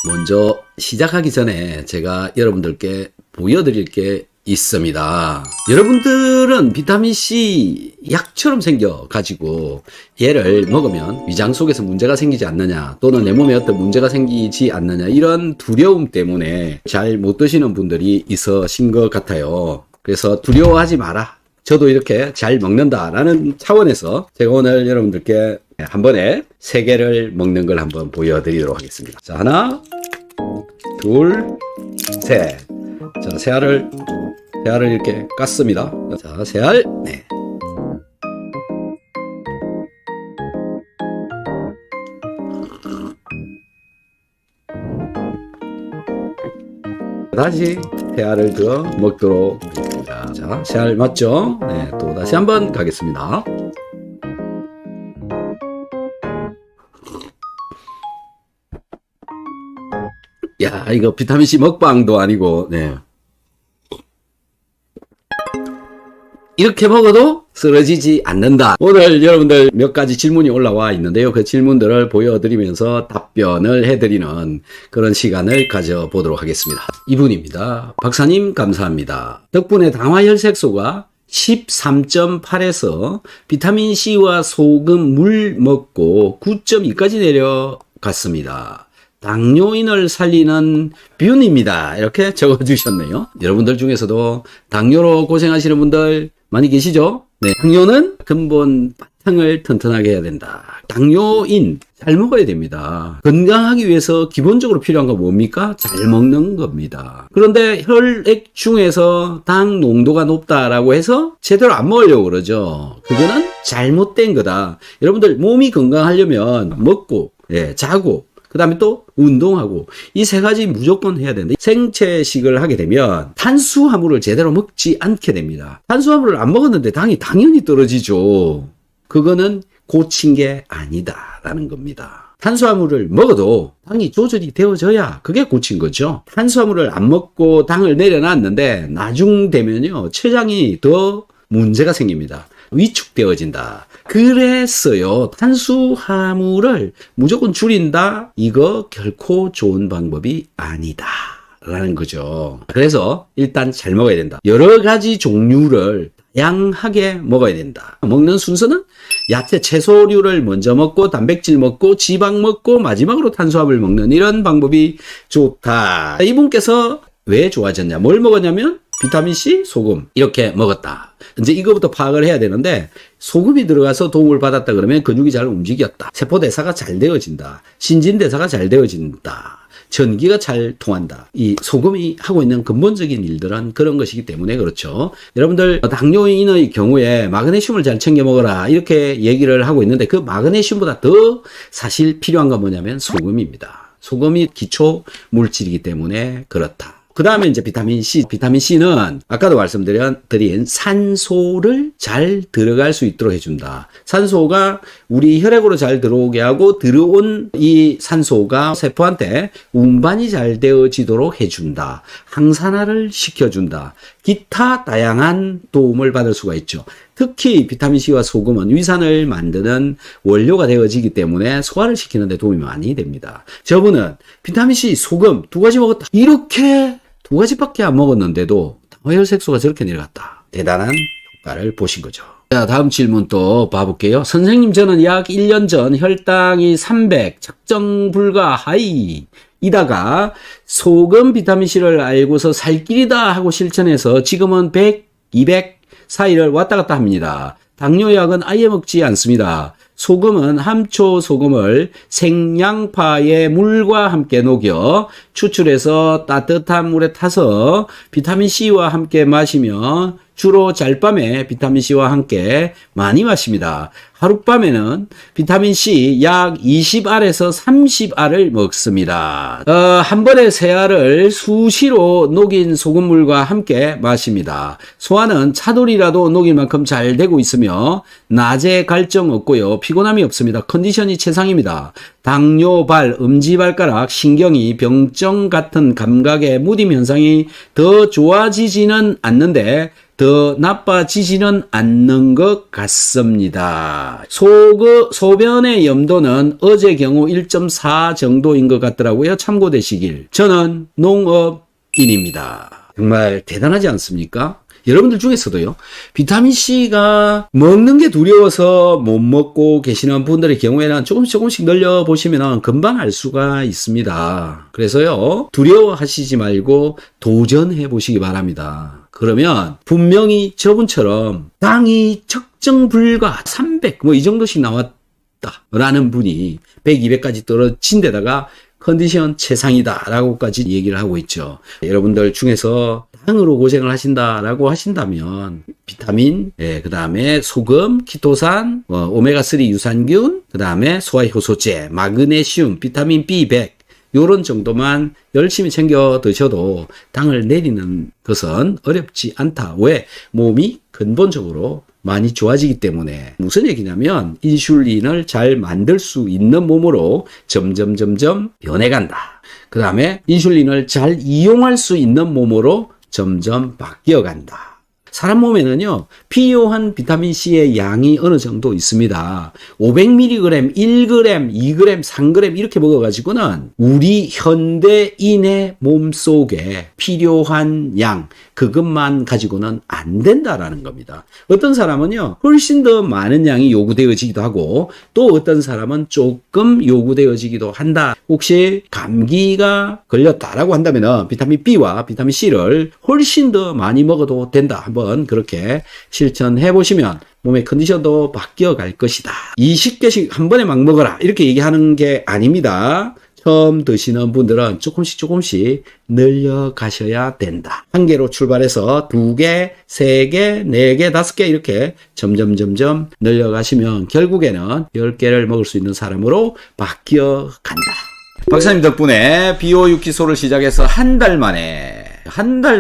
먼저 시작하기 전에 제가 여러분들께 보여드릴 게 있습니다. 여러분들은 비타민C 약처럼 생겨가지고 얘를 먹으면 위장 속에서 문제가 생기지 않느냐, 또는 내 몸에 어떤 문제가 생기지 않느냐, 이런 두려움 때문에 잘 못 드시는 분들이 있으신 것 같아요. 그래서 두려워하지 마라, 저도 이렇게 잘 먹는다라는 차원에서 제가 오늘 여러분들께 한 번에 3개를 먹는 걸 한번 보여드리도록 하겠습니다. 자, 하나, 둘, 셋. 자, 새알을 이렇게 깠습니다. 자, 새알. 네. 다시 새알을 더 먹도록 하겠습니다. 자, 새알 맞죠? 네, 또 다시 한번 가겠습니다. 야, 이거 비타민C 먹방도 아니고, 네. 이렇게 먹어도 쓰러지지 않는다. 오늘 여러분들 몇 가지 질문이 올라와 있는데요. 그 질문들을 보여드리면서 답변을 해드리는 그런 시간을 가져보도록 하겠습니다. 이분입니다. 박사님 감사합니다. 덕분에 당화혈색소가 13.8에서 비타민C와 소금, 물 먹고 9.2까지 내려갔습니다. 당뇨인을 살리는 뷰입니다. 이렇게 적어주셨네요. 여러분들 중에서도 당뇨로 고생하시는 분들 많이 계시죠? 네. 당뇨는 근본 바탕을 튼튼하게 해야 된다. 당뇨인 잘 먹어야 됩니다. 건강하기 위해서 기본적으로 필요한 건 뭡니까? 잘 먹는 겁니다. 그런데 혈액 중에서 당 농도가 높다라고 해서 제대로 안 먹으려고 그러죠. 그거는 잘못된 거다. 여러분들 몸이 건강하려면 먹고, 자고, 그 다음에 또 운동하고, 이 3가지 무조건 해야 되는데, 생채식을 하게 되면 탄수화물을 제대로 먹지 않게 됩니다. 탄수화물을 안 먹었는데 당이 당연히 떨어지죠. 그거는 고친 게 아니다라는 겁니다. 탄수화물을 먹어도 당이 조절이 되어져야 그게 고친 거죠. 탄수화물을 안 먹고 당을 내려놨는데 나중 되면요, 췌장이 더 문제가 생깁니다. 위축되어진다. 그래서요, 탄수화물을 무조건 줄인다, 이거 결코 좋은 방법이 아니다 라는 거죠. 그래서 일단 잘 먹어야 된다. 여러 가지 종류를 다양하게 먹어야 된다. 먹는 순서는 야채, 채소류를 먼저 먹고, 단백질 먹고, 지방 먹고, 마지막으로 탄수화물 먹는 이런 방법이 좋다. 이분께서 왜 좋아졌냐, 뭘 먹었냐면 비타민C, 소금 이렇게 먹었다. 이제 이거부터 파악을 해야 되는데, 소금이 들어가서 도움을 받았다 그러면 근육이 잘 움직였다, 세포대사가 잘 되어진다, 신진대사가 잘 되어진다, 전기가 잘 통한다. 이 소금이 하고 있는 근본적인 일들은 그런 것이기 때문에 그렇죠. 여러분들 당뇨인의 경우에 마그네슘을 잘 챙겨 먹어라 이렇게 얘기를 하고 있는데, 그 마그네슘보다 더 사실 필요한 건 뭐냐면 소금입니다. 소금이 기초 물질이기 때문에 그렇다. 그 다음에 이제 비타민C. 비타민C는 아까도 말씀드린 산소를 잘 들어갈 수 있도록 해준다. 산소가 우리 혈액으로 잘 들어오게 하고, 들어온 이 산소가 세포한테 운반이 잘 되어지도록 해준다. 항산화를 시켜준다. 기타 다양한 도움을 받을 수가 있죠. 특히 비타민C와 소금은 위산을 만드는 원료가 되어지기 때문에 소화를 시키는 데 도움이 많이 됩니다. 저분은 비타민C, 소금 2가지 먹었다, 이렇게 2가지밖에 안 먹었는데도 당화혈색소가 저렇게 내려갔다. 대단한 효과를 보신 거죠. 자, 다음 질문 또 봐볼게요. 선생님, 저는 약 1년 전 혈당이 300, 측정 불가 하이 이다가 소금 비타민C를 알고서 살 길이다 하고 실천해서 지금은 100, 200 사이를 왔다 갔다 합니다. 당뇨약은 아예 먹지 않습니다. 소금은 함초 소금을 생양파에 물과 함께 녹여 추출해서 따뜻한 물에 타서 비타민C와 함께 마시며, 주로 짤밤에 비타민C와 함께 많이 마십니다. 하룻밤에는 비타민C 약 20알에서 30알을 먹습니다. 한 번에 3알을 수시로 녹인 소금물과 함께 마십니다. 소화는 차돌이라도 녹일 만큼 잘 되고 있으며 낮에 갈증 없고요, 피곤함이 없습니다. 컨디션이 최상입니다. 당뇨발, 엄지발가락, 신경이 병정 같은 감각의 무딤 현상이 더 좋아지지는 않는데 더 나빠지지는 않는 것 같습니다. 소변의 염도는 어제 경우 1.4 정도인 것 같더라고요. 참고되시길. 저는 농업인입니다. 정말 대단하지 않습니까? 여러분들 중에서도요, 비타민C가 먹는 게 두려워서 못 먹고 계시는 분들의 경우에는 조금씩 늘려보시면 금방 알 수가 있습니다. 그래서요, 두려워하시지 말고 도전해 보시기 바랍니다. 그러면 분명히 저분처럼 당이 측정 불가 300, 이 정도씩 나왔다라는 분이 100, 200까지 떨어진 데다가 컨디션 최상이다 라고까지 얘기를 하고 있죠. 여러분들 중에서 당으로 고생을 하신다라고 하신다면 비타민, 그 다음에 소금, 키토산, 오메가3 유산균, 그 다음에 소화효소제, 마그네슘, 비타민 B100 요런 정도만 열심히 챙겨 드셔도 당을 내리는 것은 어렵지 않다. 왜? 몸이 근본적으로 많이 좋아지기 때문에. 무슨 얘기냐면 인슐린을 잘 만들 수 있는 몸으로 점점 변해간다. 그 다음에 인슐린을 잘 이용할 수 있는 몸으로 점점 바뀌어간다. 사람 몸에는요, 필요한 비타민C의 양이 어느 정도 있습니다. 500mg, 1g, 2g, 3g 이렇게 먹어가지고는 우리 현대인의 몸속에 필요한 양, 그것만 가지고는 안 된다라는 겁니다. 어떤 사람은요, 훨씬 더 많은 양이 요구되어지기도 하고, 또 어떤 사람은 조금 요구되어지기도 한다. 혹시 감기가 걸렸다라고 한다면 비타민 B와 비타민 C를 훨씬 더 많이 먹어도 된다. 한번 그렇게 실천해 보시면 몸의 컨디션도 바뀌어 갈 것이다. 20개씩 한 번에 막 먹어라 이렇게 얘기하는 게 아닙니다. 처음 드시는 분들은 조금씩 늘려 가셔야 된다. 한 개로 출발해서 2개, 3개, 4개, 5개 이렇게 점점 늘려 가시면 결국에는 10개를 먹을 수 있는 사람으로 바뀌어 간다. 박사님 덕분에 비오6기소를 시작해서 한 달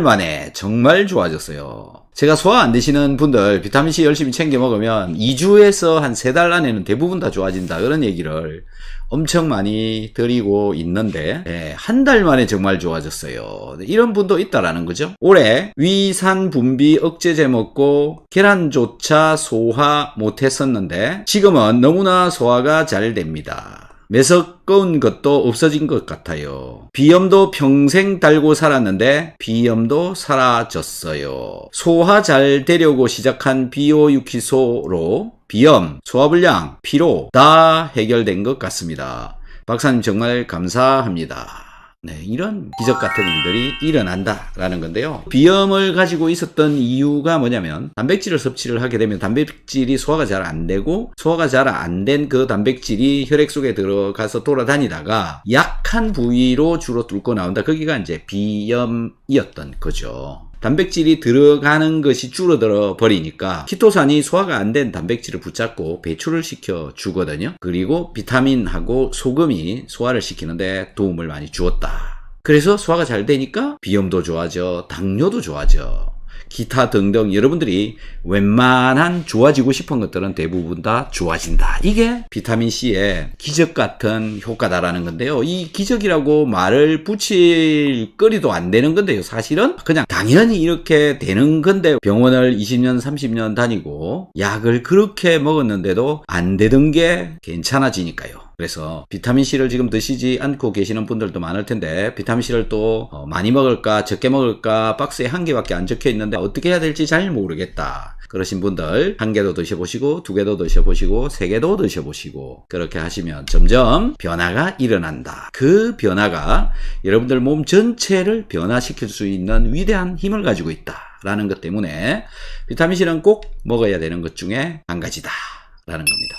만에 정말 좋아졌어요. 제가 소화 안 되시는 분들 비타민C 열심히 챙겨 먹으면 2주에서 한 3달 안에는 대부분 다 좋아진다. 그런 얘기를 엄청 많이 드리고 있는데 한 달 만에 정말 좋아졌어요. 이런 분도 있다라는 거죠. 올해 위산 분비 억제제 먹고 계란조차 소화 못했었는데 지금은 너무나 소화가 잘 됩니다. 매서꺼운 것도 없어진 것 같아요. 비염도 평생 달고 살았는데 비염도 사라졌어요. 소화 잘 되려고 시작한 비오6기소로 비염, 소화불량, 피로 다 해결된 것 같습니다. 박사님 정말 감사합니다. 네, 이런 기적 같은 일들이 일어난다라는 건데요. 비염을 가지고 있었던 이유가 뭐냐면 단백질을 섭취를 하게 되면 단백질이 소화가 잘 안 되고 소화가 잘 안 된 그 단백질이 혈액 속에 들어가서 돌아다니다가 약한 부위로 주로 뚫고 나온다. 거기가 이제 비염이었던 거죠. 단백질이 들어가는 것이 줄어들어 버리니까 키토산이 소화가 안 된 단백질을 붙잡고 배출을 시켜 주거든요. 그리고 비타민하고 소금이 소화를 시키는데 도움을 많이 주었다. 그래서 소화가 잘 되니까 비염도 좋아져, 당뇨도 좋아져. 기타 등등 여러분들이 웬만한 좋아지고 싶은 것들은 대부분 다 좋아진다. 이게 비타민C의 기적 같은 효과다라는 건데요. 이 기적이라고 말을 붙일 거리도 안 되는 건데요. 사실은 그냥 당연히 이렇게 되는 건데 병원을 20년, 30년 다니고 약을 그렇게 먹었는데도 안 되던 게 괜찮아지니까요. 그래서 비타민C를 지금 드시지 않고 계시는 분들도 많을 텐데 비타민C를 또 많이 먹을까 적게 먹을까 박스에 1개밖에 안 적혀 있는데 어떻게 해야 될지 잘 모르겠다. 그러신 분들 1개도 드셔보시고 2개도 드셔보시고 3개도 드셔보시고 그렇게 하시면 점점 변화가 일어난다. 그 변화가 여러분들 몸 전체를 변화시킬 수 있는 위대한 힘을 가지고 있다라는 것 때문에 비타민C는 꼭 먹어야 되는 것 중에 한 가지다 라는 겁니다.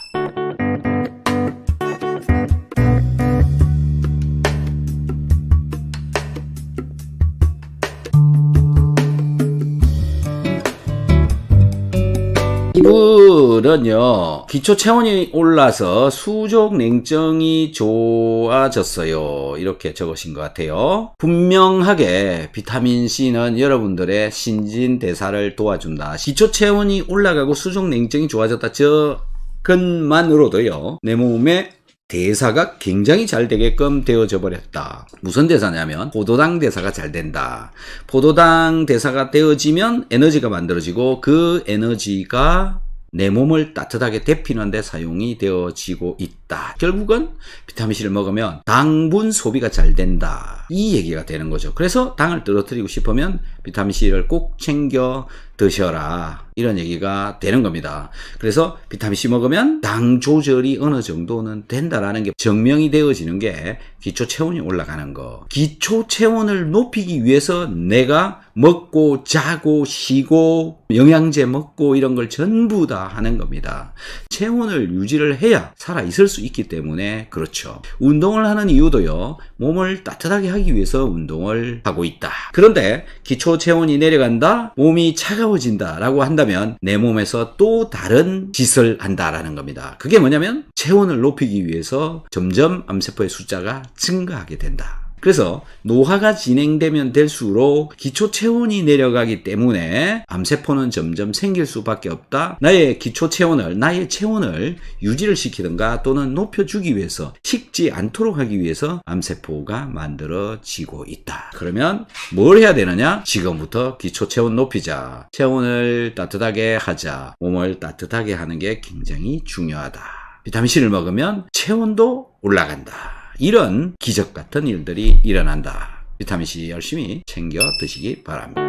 이분은요 기초 체온이 올라서 수족 냉증이 좋아졌어요. 이렇게 적으신 것 같아요. 분명하게 비타민C는 여러분들의 신진대사를 도와준다. 기초 체온이 올라가고 수족 냉증이 좋아졌다. 저 것만으로도요 내 몸에 대사가 굉장히 잘 되게끔 되어져 버렸다. 무슨 대사냐면 포도당 대사가 잘 된다. 포도당 대사가 되어지면 에너지가 만들어지고 그 에너지가 내 몸을 따뜻하게 데피는 데 사용이 되어지고 있다. 결국은 비타민C를 먹으면 당분 소비가 잘 된다. 이 얘기가 되는 거죠. 그래서 당을 떨어뜨리고 싶으면 비타민C를 꼭 챙겨 드셔라. 이런 얘기가 되는 겁니다. 그래서 비타민C 먹으면 당 조절이 어느 정도는 된다라는 게 증명이 되어지는 게 기초 체온이 올라가는 거. 기초 체온을 높이기 위해서 내가 먹고 자고 쉬고 영양제 먹고 이런 걸 전부 다 하는 겁니다. 체온을 유지를 해야 살아 있을 수 있기 때문에 그렇죠. 운동을 하는 이유도요. 몸을 따뜻하게 하기 위해서 운동을 하고 있다. 그런데 기초 체온이 내려간다. 몸이 차가워진다 라고 한다면 내 몸에서 또 다른 짓을 한다라는 겁니다. 그게 뭐냐면 체온을 높이기 위해서 점점 암세포의 숫자가 증가하게 된다. 그래서 노화가 진행되면 될수록 기초 체온이 내려가기 때문에 암세포는 점점 생길 수밖에 없다. 나의 기초 체온을, 나의 체온을 유지를 시키든가 또는 높여주기 위해서, 식지 않도록 하기 위해서 암세포가 만들어지고 있다. 그러면 뭘 해야 되느냐? 지금부터 기초 체온 높이자. 체온을 따뜻하게 하자. 몸을 따뜻하게 하는 게 굉장히 중요하다. 비타민C를 먹으면 체온도 올라간다. 이런 기적 같은 일들이 일어난다. 비타민C 열심히 챙겨 드시기 바랍니다.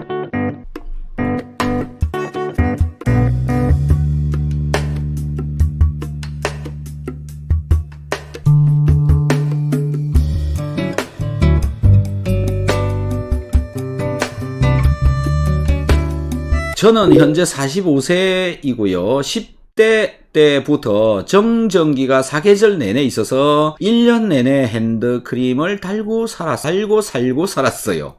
저는 현재 45세이고요. 10대 때부터 정전기가 사계절 내내 있어서 1년 내내 핸드크림을 달고 살고 살았어요.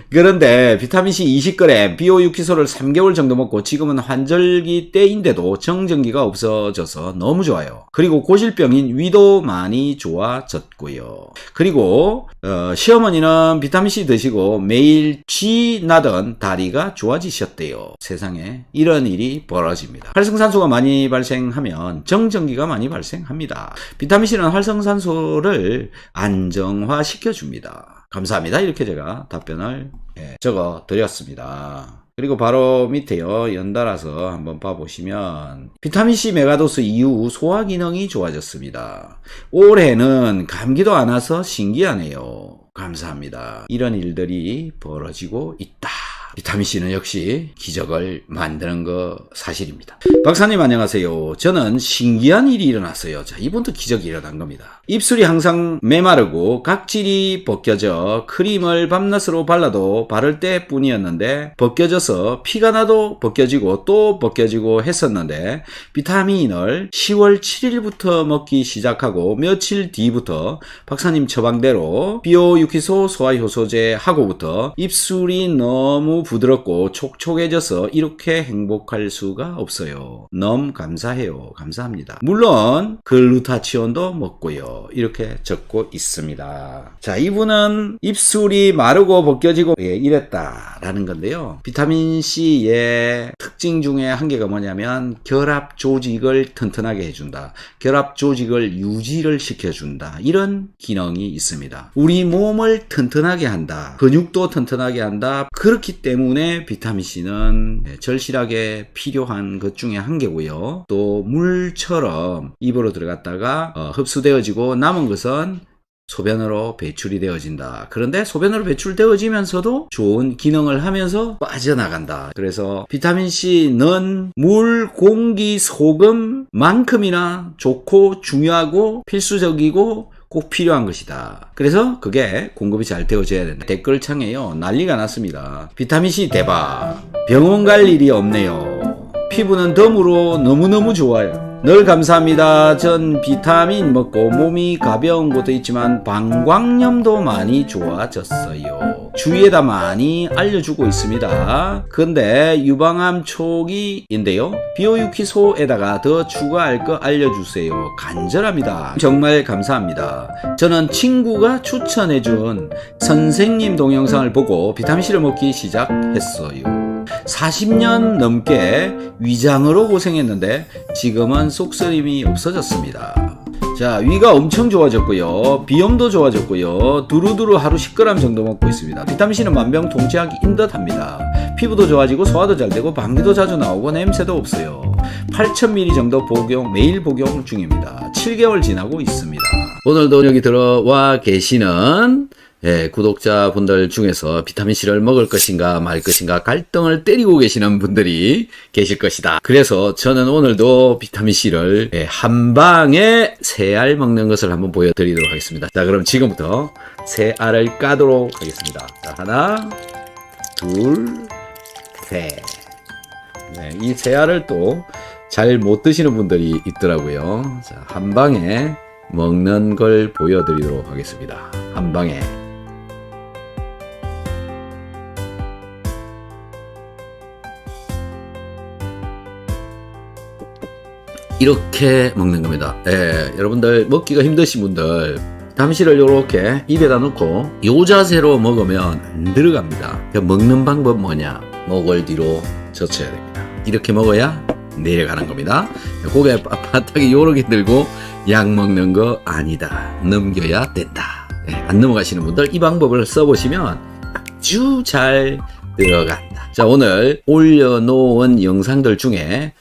그런데 비타민C 20g, 비오6희소를 3개월 정도 먹고 지금은 환절기 때인데도 정전기가 없어져서 너무 좋아요. 그리고 고질병인 위도 많이 좋아졌고요. 그리고 시어머니는 비타민C 드시고 매일 쥐 나던 다리가 좋아지셨대요. 세상에 이런 일이 벌어집니다. 활성산소가 많이 발생하면 정전기가 많이 발생합니다. 비타민C는 활성산소를 안정화시켜줍니다. 감사합니다. 이렇게 제가 답변을 적어 드렸습니다. 그리고 바로 밑에요. 연달아서 한번 봐보시면 비타민C 메가도스 이후 소화 기능이 좋아졌습니다. 올해는 감기도 안 와서 신기하네요. 감사합니다. 이런 일들이 벌어지고 있다. 비타민C는 역시 기적을 만드는 거 사실입니다. 박사님 안녕하세요. 저는 신기한 일이 일어났어요. 자, 이분도 기적이 일어난 겁니다. 입술이 항상 메마르고 각질이 벗겨져 크림을 밤낮으로 발라도 바를 때뿐이었는데 벗겨져서 피가 나도 벗겨지고 또 벗겨지고 했었는데 비타민을 10월 7일부터 먹기 시작하고 며칠 뒤부터 박사님 처방대로 비오6희소 소화효소제 하고부터 입술이 너무 부드럽고 촉촉해져서 이렇게 행복할 수가 없어요. 너무 감사해요. 감사합니다. 물론 글루타치온도 먹고요. 이렇게 적고 있습니다. 자, 이분은 입술이 마르고 벗겨지고 이랬다라는 건데요. 비타민C의 특징 중에 한 개가 뭐냐면 결합 조직을 튼튼하게 해준다. 결합 조직을 유지를 시켜준다. 이런 기능이 있습니다. 우리 몸을 튼튼하게 한다. 근육도 튼튼하게 한다. 그렇기 때문에 비타민C는 절실하게 필요한 것 중에 한 개고요. 또 물처럼 입으로 들어갔다가 흡수되어지고 남은 것은 소변으로 배출이 되어진다. 그런데 소변으로 배출되어지면서도 좋은 기능을 하면서 빠져나간다. 그래서 비타민C는 물, 공기, 소금만큼이나 좋고 중요하고 필수적이고 꼭 필요한 것이다. 그래서 그게 공급이 잘 되어져야 된다. 댓글창에요. 난리가 났습니다. 비타민C 대박. 병원 갈 일이 없네요. 피부는 덤으로 너무너무 좋아요. 늘 감사합니다. 전 비타민 먹고 몸이 가벼운 것도 있지만 방광염도 많이 좋아졌어요. 주위에다 많이 알려주고 있습니다. 근데 유방암 초기인데요. 비오6희소에다가 더 추가할 거 알려주세요. 간절합니다. 정말 감사합니다. 저는 친구가 추천해준 선생님 동영상을 보고 비타민C를 먹기 시작했어요. 40년 넘게 위장으로 고생했는데 지금은 속쓰림이 없어졌습니다. 자, 위가 엄청 좋아졌고요. 비염도 좋아졌고요. 두루두루 하루 10g 정도 먹고 있습니다. 비타민C는 만병통치약인 듯합니다. 피부도 좋아지고 소화도 잘 되고 감기도 자주 나오고 냄새도 없어요. 8000ml 정도 매일 복용 중입니다. 7개월 지나고 있습니다. 오늘도 여기 들어와 계시는 구독자분들 중에서 비타민C를 먹을 것인가 말 것인가 갈등을 때리고 계시는 분들이 계실 것이다. 그래서 저는 오늘도 비타민C를 한 방에 3알 먹는 것을 한번 보여드리도록 하겠습니다. 자, 그럼 지금부터 3알을 까도록 하겠습니다. 자, 하나, 둘, 셋. 이 3알을 또 잘 못 드시는 분들이 있더라고요. 자, 한 방에 먹는 걸 보여드리도록 하겠습니다. 한 방에. 이렇게 먹는 겁니다. 여러분들 먹기가 힘드신 분들 비타민C를 이렇게 입에다 넣고 이 자세로 먹으면 안 들어갑니다. 먹는 방법 뭐냐? 목을 뒤로 젖혀야 됩니다. 이렇게 먹어야 내려가는 겁니다. 고개 빳빳하게 이렇게 들고 약 먹는 거 아니다. 넘겨야 된다. 안 넘어가시는 분들 이 방법을 써보시면 아주 잘 들어간다. 자, 오늘 올려놓은 영상들 중에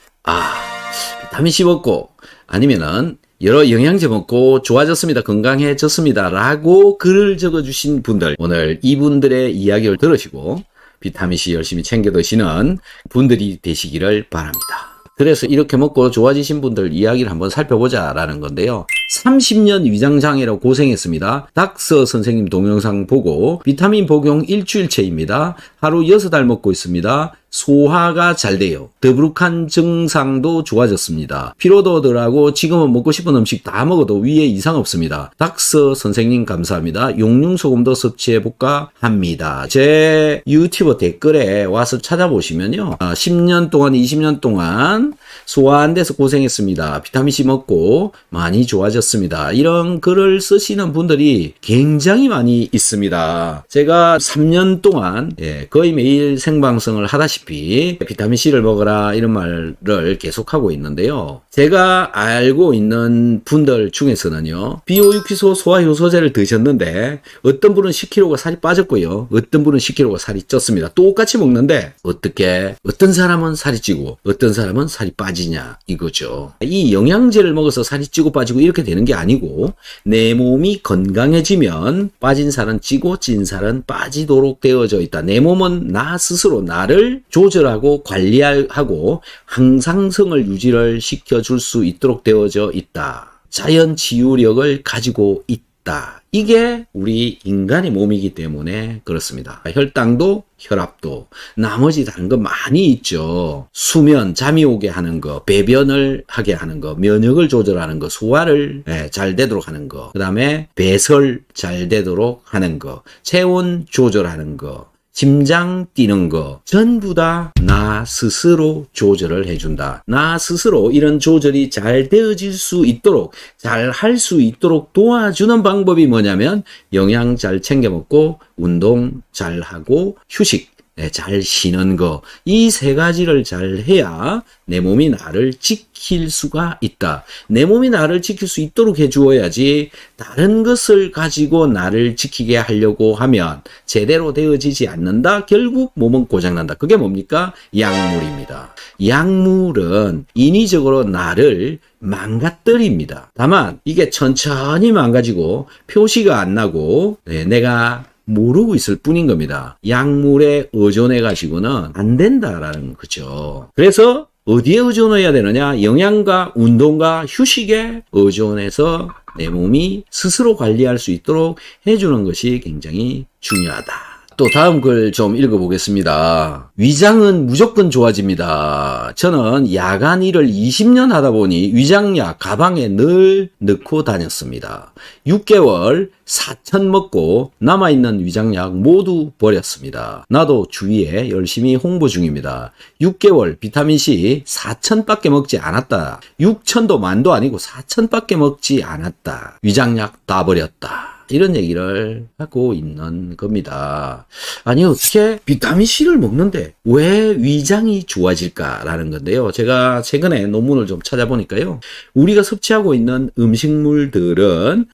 비타민C 먹고 아니면은 여러 영양제 먹고 좋아졌습니다. 건강해졌습니다. 라고 글을 적어주신 분들, 오늘 이분들의 이야기를 들으시고 비타민C 열심히 챙겨 드시는 분들이 되시기를 바랍니다. 그래서 이렇게 먹고 좋아지신 분들 이야기를 한번 살펴보자 라는 건데요. 30년 위장장애로 고생했습니다. 닥서 선생님 동영상 보고 비타민 복용 일주일째입니다. 하루 6알 먹고 있습니다. 소화가 잘 돼요. 더부룩한 증상도 좋아졌습니다. 피로도 덜하고 지금은 먹고 싶은 음식 다 먹어도 위에 이상 없습니다. 닥서 선생님 감사합니다. 용융소금도 섭취해볼까 합니다. 제 유튜브 댓글에 와서 찾아보시면요. 10년 동안 20년 동안 소화 안 돼서 고생했습니다. 비타민C 먹고 많이 좋아졌습니다. 이런 글을 쓰시는 분들이 굉장히 많이 있습니다. 제가 3년 동안 거의 매일 생방송을 하다시피 비타민C를 먹어라 이런 말을 계속하고 있는데요. 제가 알고 있는 분들 중에서는요. 비오유키소 소화효소제를 드셨는데 어떤 분은 10kg가 살이 빠졌고요. 어떤 분은 10kg가 살이 쪘습니다. 똑같이 먹는데 어떻게 어떤 사람은 살이 찌고 어떤 사람은 살이 빠지냐 이거죠. 이 영양제를 먹어서 살이 찌고 빠지고 이렇게 되는 게 아니고 내 몸이 건강해지면 빠진 살은 찌고 찐 살은 빠지도록 되어져 있다. 내 몸은 나 스스로 나를 조절하고 관리하고 항상성을 유지를 시켜줄 수 있도록 되어져 있다. 자연 치유력을 가지고 있다. 이게 우리 인간의 몸이기 때문에 그렇습니다. 혈당도 혈압도 나머지 다른 거 많이 있죠. 수면, 잠이 오게 하는 거, 배변을 하게 하는 거, 면역을 조절하는 거, 소화를 잘 되도록 하는 거, 그 다음에 배설 잘 되도록 하는 거, 체온 조절하는 거, 심장 뛰는 거 전부 다 나 스스로 조절을 해준다. 나 스스로 이런 조절이 잘 되어질 수 있도록 잘 할 수 있도록 도와주는 방법이 뭐냐면 영양 잘 챙겨 먹고 운동 잘 하고 휴식 잘 쉬는 거, 이 3가지를 잘 해야 내 몸이 나를 지킬 수가 있다. 내 몸이 나를 지킬 수 있도록 해주어야지 다른 것을 가지고 나를 지키게 하려고 하면 제대로 되어지지 않는다. 결국 몸은 고장난다. 그게 뭡니까? 약물입니다. 약물은 인위적으로 나를 망가뜨립니다. 다만 이게 천천히 망가지고 표시가 안 나고 내가 모르고 있을 뿐인 겁니다. 약물에 의존해 가지고는 안 된다라는 거죠. 그래서 어디에 의존해야 되느냐? 영양과 운동과 휴식에 의존해서 내 몸이 스스로 관리할 수 있도록 해주는 것이 굉장히 중요하다. 또 다음 글 좀 읽어보겠습니다. 위장은 무조건 좋아집니다. 저는 야간 일을 20년 하다 보니 위장약 가방에 늘 넣고 다녔습니다. 6개월 4천 먹고 남아있는 위장약 모두 버렸습니다. 나도 주위에 열심히 홍보 중입니다. 6개월 비타민C 4천밖에 먹지 않았다. 6천도 만도 아니고 4천밖에 먹지 않았다. 위장약 다 버렸다. 이런 얘기를 하고 있는 겁니다. 아니 어떻게 비타민C를 먹는데 왜 위장이 좋아질까라는 건데요. 제가 최근에 논문을 좀 찾아보니까요. 우리가 섭취하고 있는 음식물들은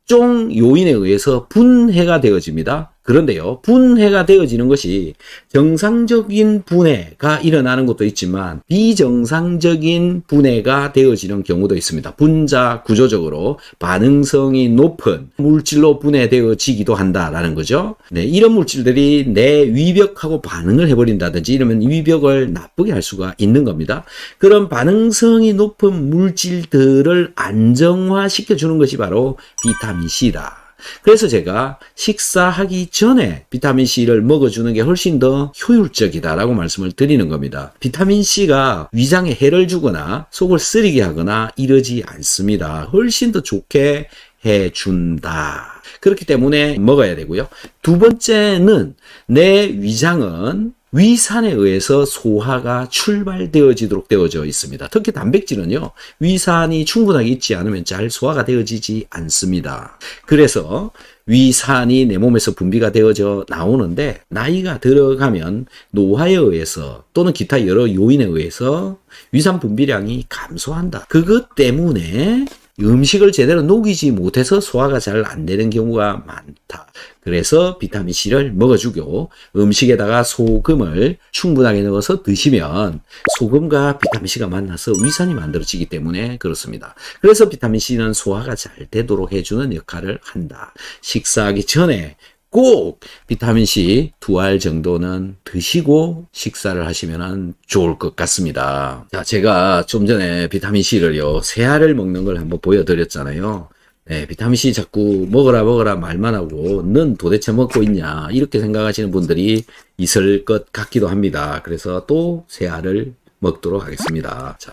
각종 요인에 의해서 분해가 되어집니다. 그런데요, 분해가 되어지는 것이 정상적인 분해가 일어나는 것도 있지만 비정상적인 분해가 되어지는 경우도 있습니다. 분자 구조적으로 반응성이 높은 물질로 분해되어지기도 한다라는 거죠. 네, 이런 물질들이 내 위벽하고 반응을 해버린다든지 이러면 위벽을 나쁘게 할 수가 있는 겁니다. 그런 반응성이 높은 물질들을 안정화시켜주는 것이 바로 비타민C다. 그래서 제가 식사하기 전에 비타민C를 먹어주는 게 훨씬 더 효율적이다라고 말씀을 드리는 겁니다. 비타민C가 위장에 해를 주거나 속을 쓰리게 하거나 이러지 않습니다. 훨씬 더 좋게 해준다. 그렇기 때문에 먹어야 되고요. 두 번째는 내 위장은 위산에 의해서 소화가 출발되어지도록 되어져 있습니다. 특히 단백질은요, 위산이 충분하게 있지 않으면 잘 소화가 되어지지 않습니다. 그래서 위산이 내 몸에서 분비가 되어져 나오는데 나이가 들어가면 노화에 의해서 또는 기타 여러 요인에 의해서 위산 분비량이 감소한다. 그것 때문에 음식을 제대로 녹이지 못해서 소화가 잘 안 되는 경우가 많다. 그래서 비타민C를 먹어주고 음식에다가 소금을 충분하게 넣어서 드시면 소금과 비타민C가 만나서 위산이 만들어지기 때문에 그렇습니다. 그래서 비타민C는 소화가 잘 되도록 해주는 역할을 한다. 식사하기 전에 꼭 비타민C 2알 정도는 드시고 식사를 하시면 좋을 것 같습니다. 자, 제가 좀 전에 비타민C를요, 3알을 먹는 걸 한번 보여드렸잖아요. 네, 비타민C 자꾸 먹어라 말만 하고 넌 도대체 먹고 있냐 이렇게 생각하시는 분들이 있을 것 같기도 합니다. 그래서 또 3알을 먹도록 하겠습니다. 자,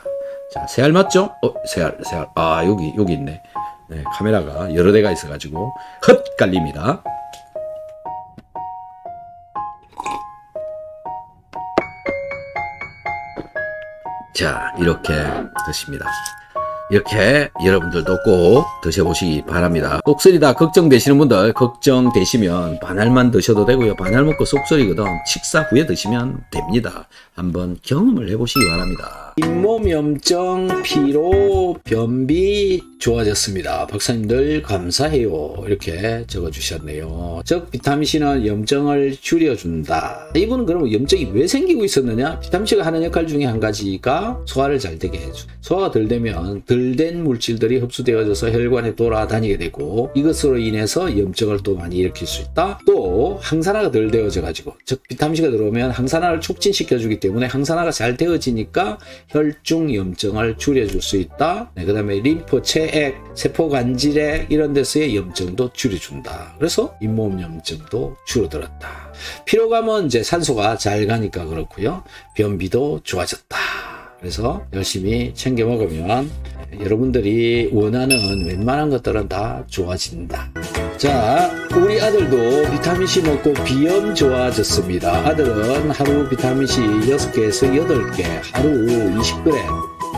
3알 맞죠? 3알. 아, 여기 있네. 네, 카메라가 여러 대가 있어가지고 헛갈립니다. 자, 이렇게 드십니다. 이렇게 여러분들도 꼭 드셔보시기 바랍니다. 속쓰리다 걱정되시는 분들 걱정되시면 반알만 드셔도 되고요. 반알 먹고 속쓰리거든 식사 후에 드시면 됩니다. 한번 경험을 해보시기 바랍니다. 잇몸 염증, 피로, 변비 좋아졌습니다. 박사님들 감사해요. 이렇게 적어주셨네요. 즉 비타민C는 염증을 줄여준다. 이분은 그러면 염증이 왜 생기고 있었느냐? 비타민C가 하는 역할 중에 한 가지가 소화를 잘 되게 해줘. 소화가 덜 되면 덜 된 물질들이 흡수되어져서 혈관에 돌아다니게 되고 이것으로 인해서 염증을 또 많이 일으킬 수 있다. 또 항산화가 덜 되어져 가지고 즉 비타민C가 들어오면 항산화를 촉진시켜 주기 때문에 항산화가 잘 되어지니까 혈중 염증을 줄여줄 수 있다. 네, 그 다음에 림프, 체액, 세포간질액 이런 데서의 염증도 줄여준다. 그래서 잇몸 염증도 줄어들었다. 피로감은 이제 산소가 잘 가니까 그렇고요. 변비도 좋아졌다. 그래서 열심히 챙겨 먹으면 여러분들이 원하는 웬만한 것들은 다 좋아진다. 자, 우리 아들도 비타민C 먹고 비염 좋아졌습니다. 아들은 하루 비타민C 6개에서 8개, 하루 20g.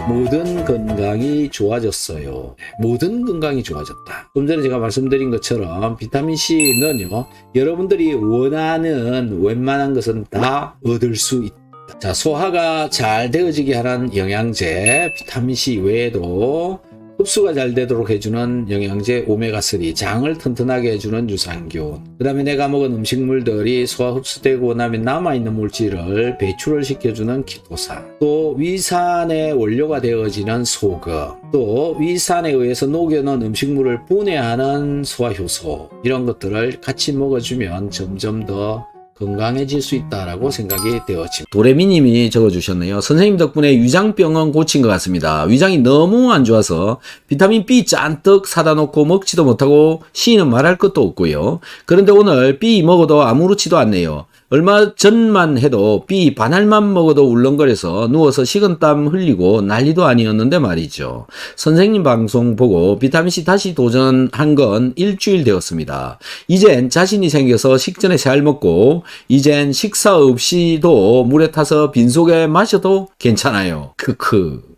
모든 건강이 좋아졌어요. 모든 건강이 좋아졌다. 좀 전에 제가 말씀드린 것처럼 비타민C는요, 여러분들이 원하는 웬만한 것은 다 얻을 수 있다. 자, 소화가 잘 되어지게 하는 영양제 비타민C 외에도 흡수가 잘 되도록 해주는 영양제 오메가3, 장을 튼튼하게 해주는 유산균, 그 다음에 내가 먹은 음식물들이 소화 흡수되고 나면 남아있는 물질을 배출을 시켜주는 키토산, 또 위산의 원료가 되어지는 소금, 또 위산에 의해서 녹여놓은 음식물을 분해하는 소화효소, 이런 것들을 같이 먹어주면 점점 더 건강해질 수 있다라고 생각이 되어집니다. 도레미님이 적어주셨네요. 선생님 덕분에 위장병은 고친 것 같습니다. 위장이 너무 안 좋아서 비타민 B 잔뜩 사다 놓고 먹지도 못하고 C는 말할 것도 없고요. 그런데 오늘 B 먹어도 아무렇지도 않네요. 얼마 전만 해도 B 반알만 먹어도 울렁거려서 누워서 식은땀 흘리고 난리도 아니었는데 말이죠. 선생님 방송 보고 비타민C 다시 도전한 건 일주일 되었습니다. 이젠 자신이 생겨서 식전에 잘 먹고 이젠 식사 없이도 물에 타서 빈속에 마셔도 괜찮아요. 크크.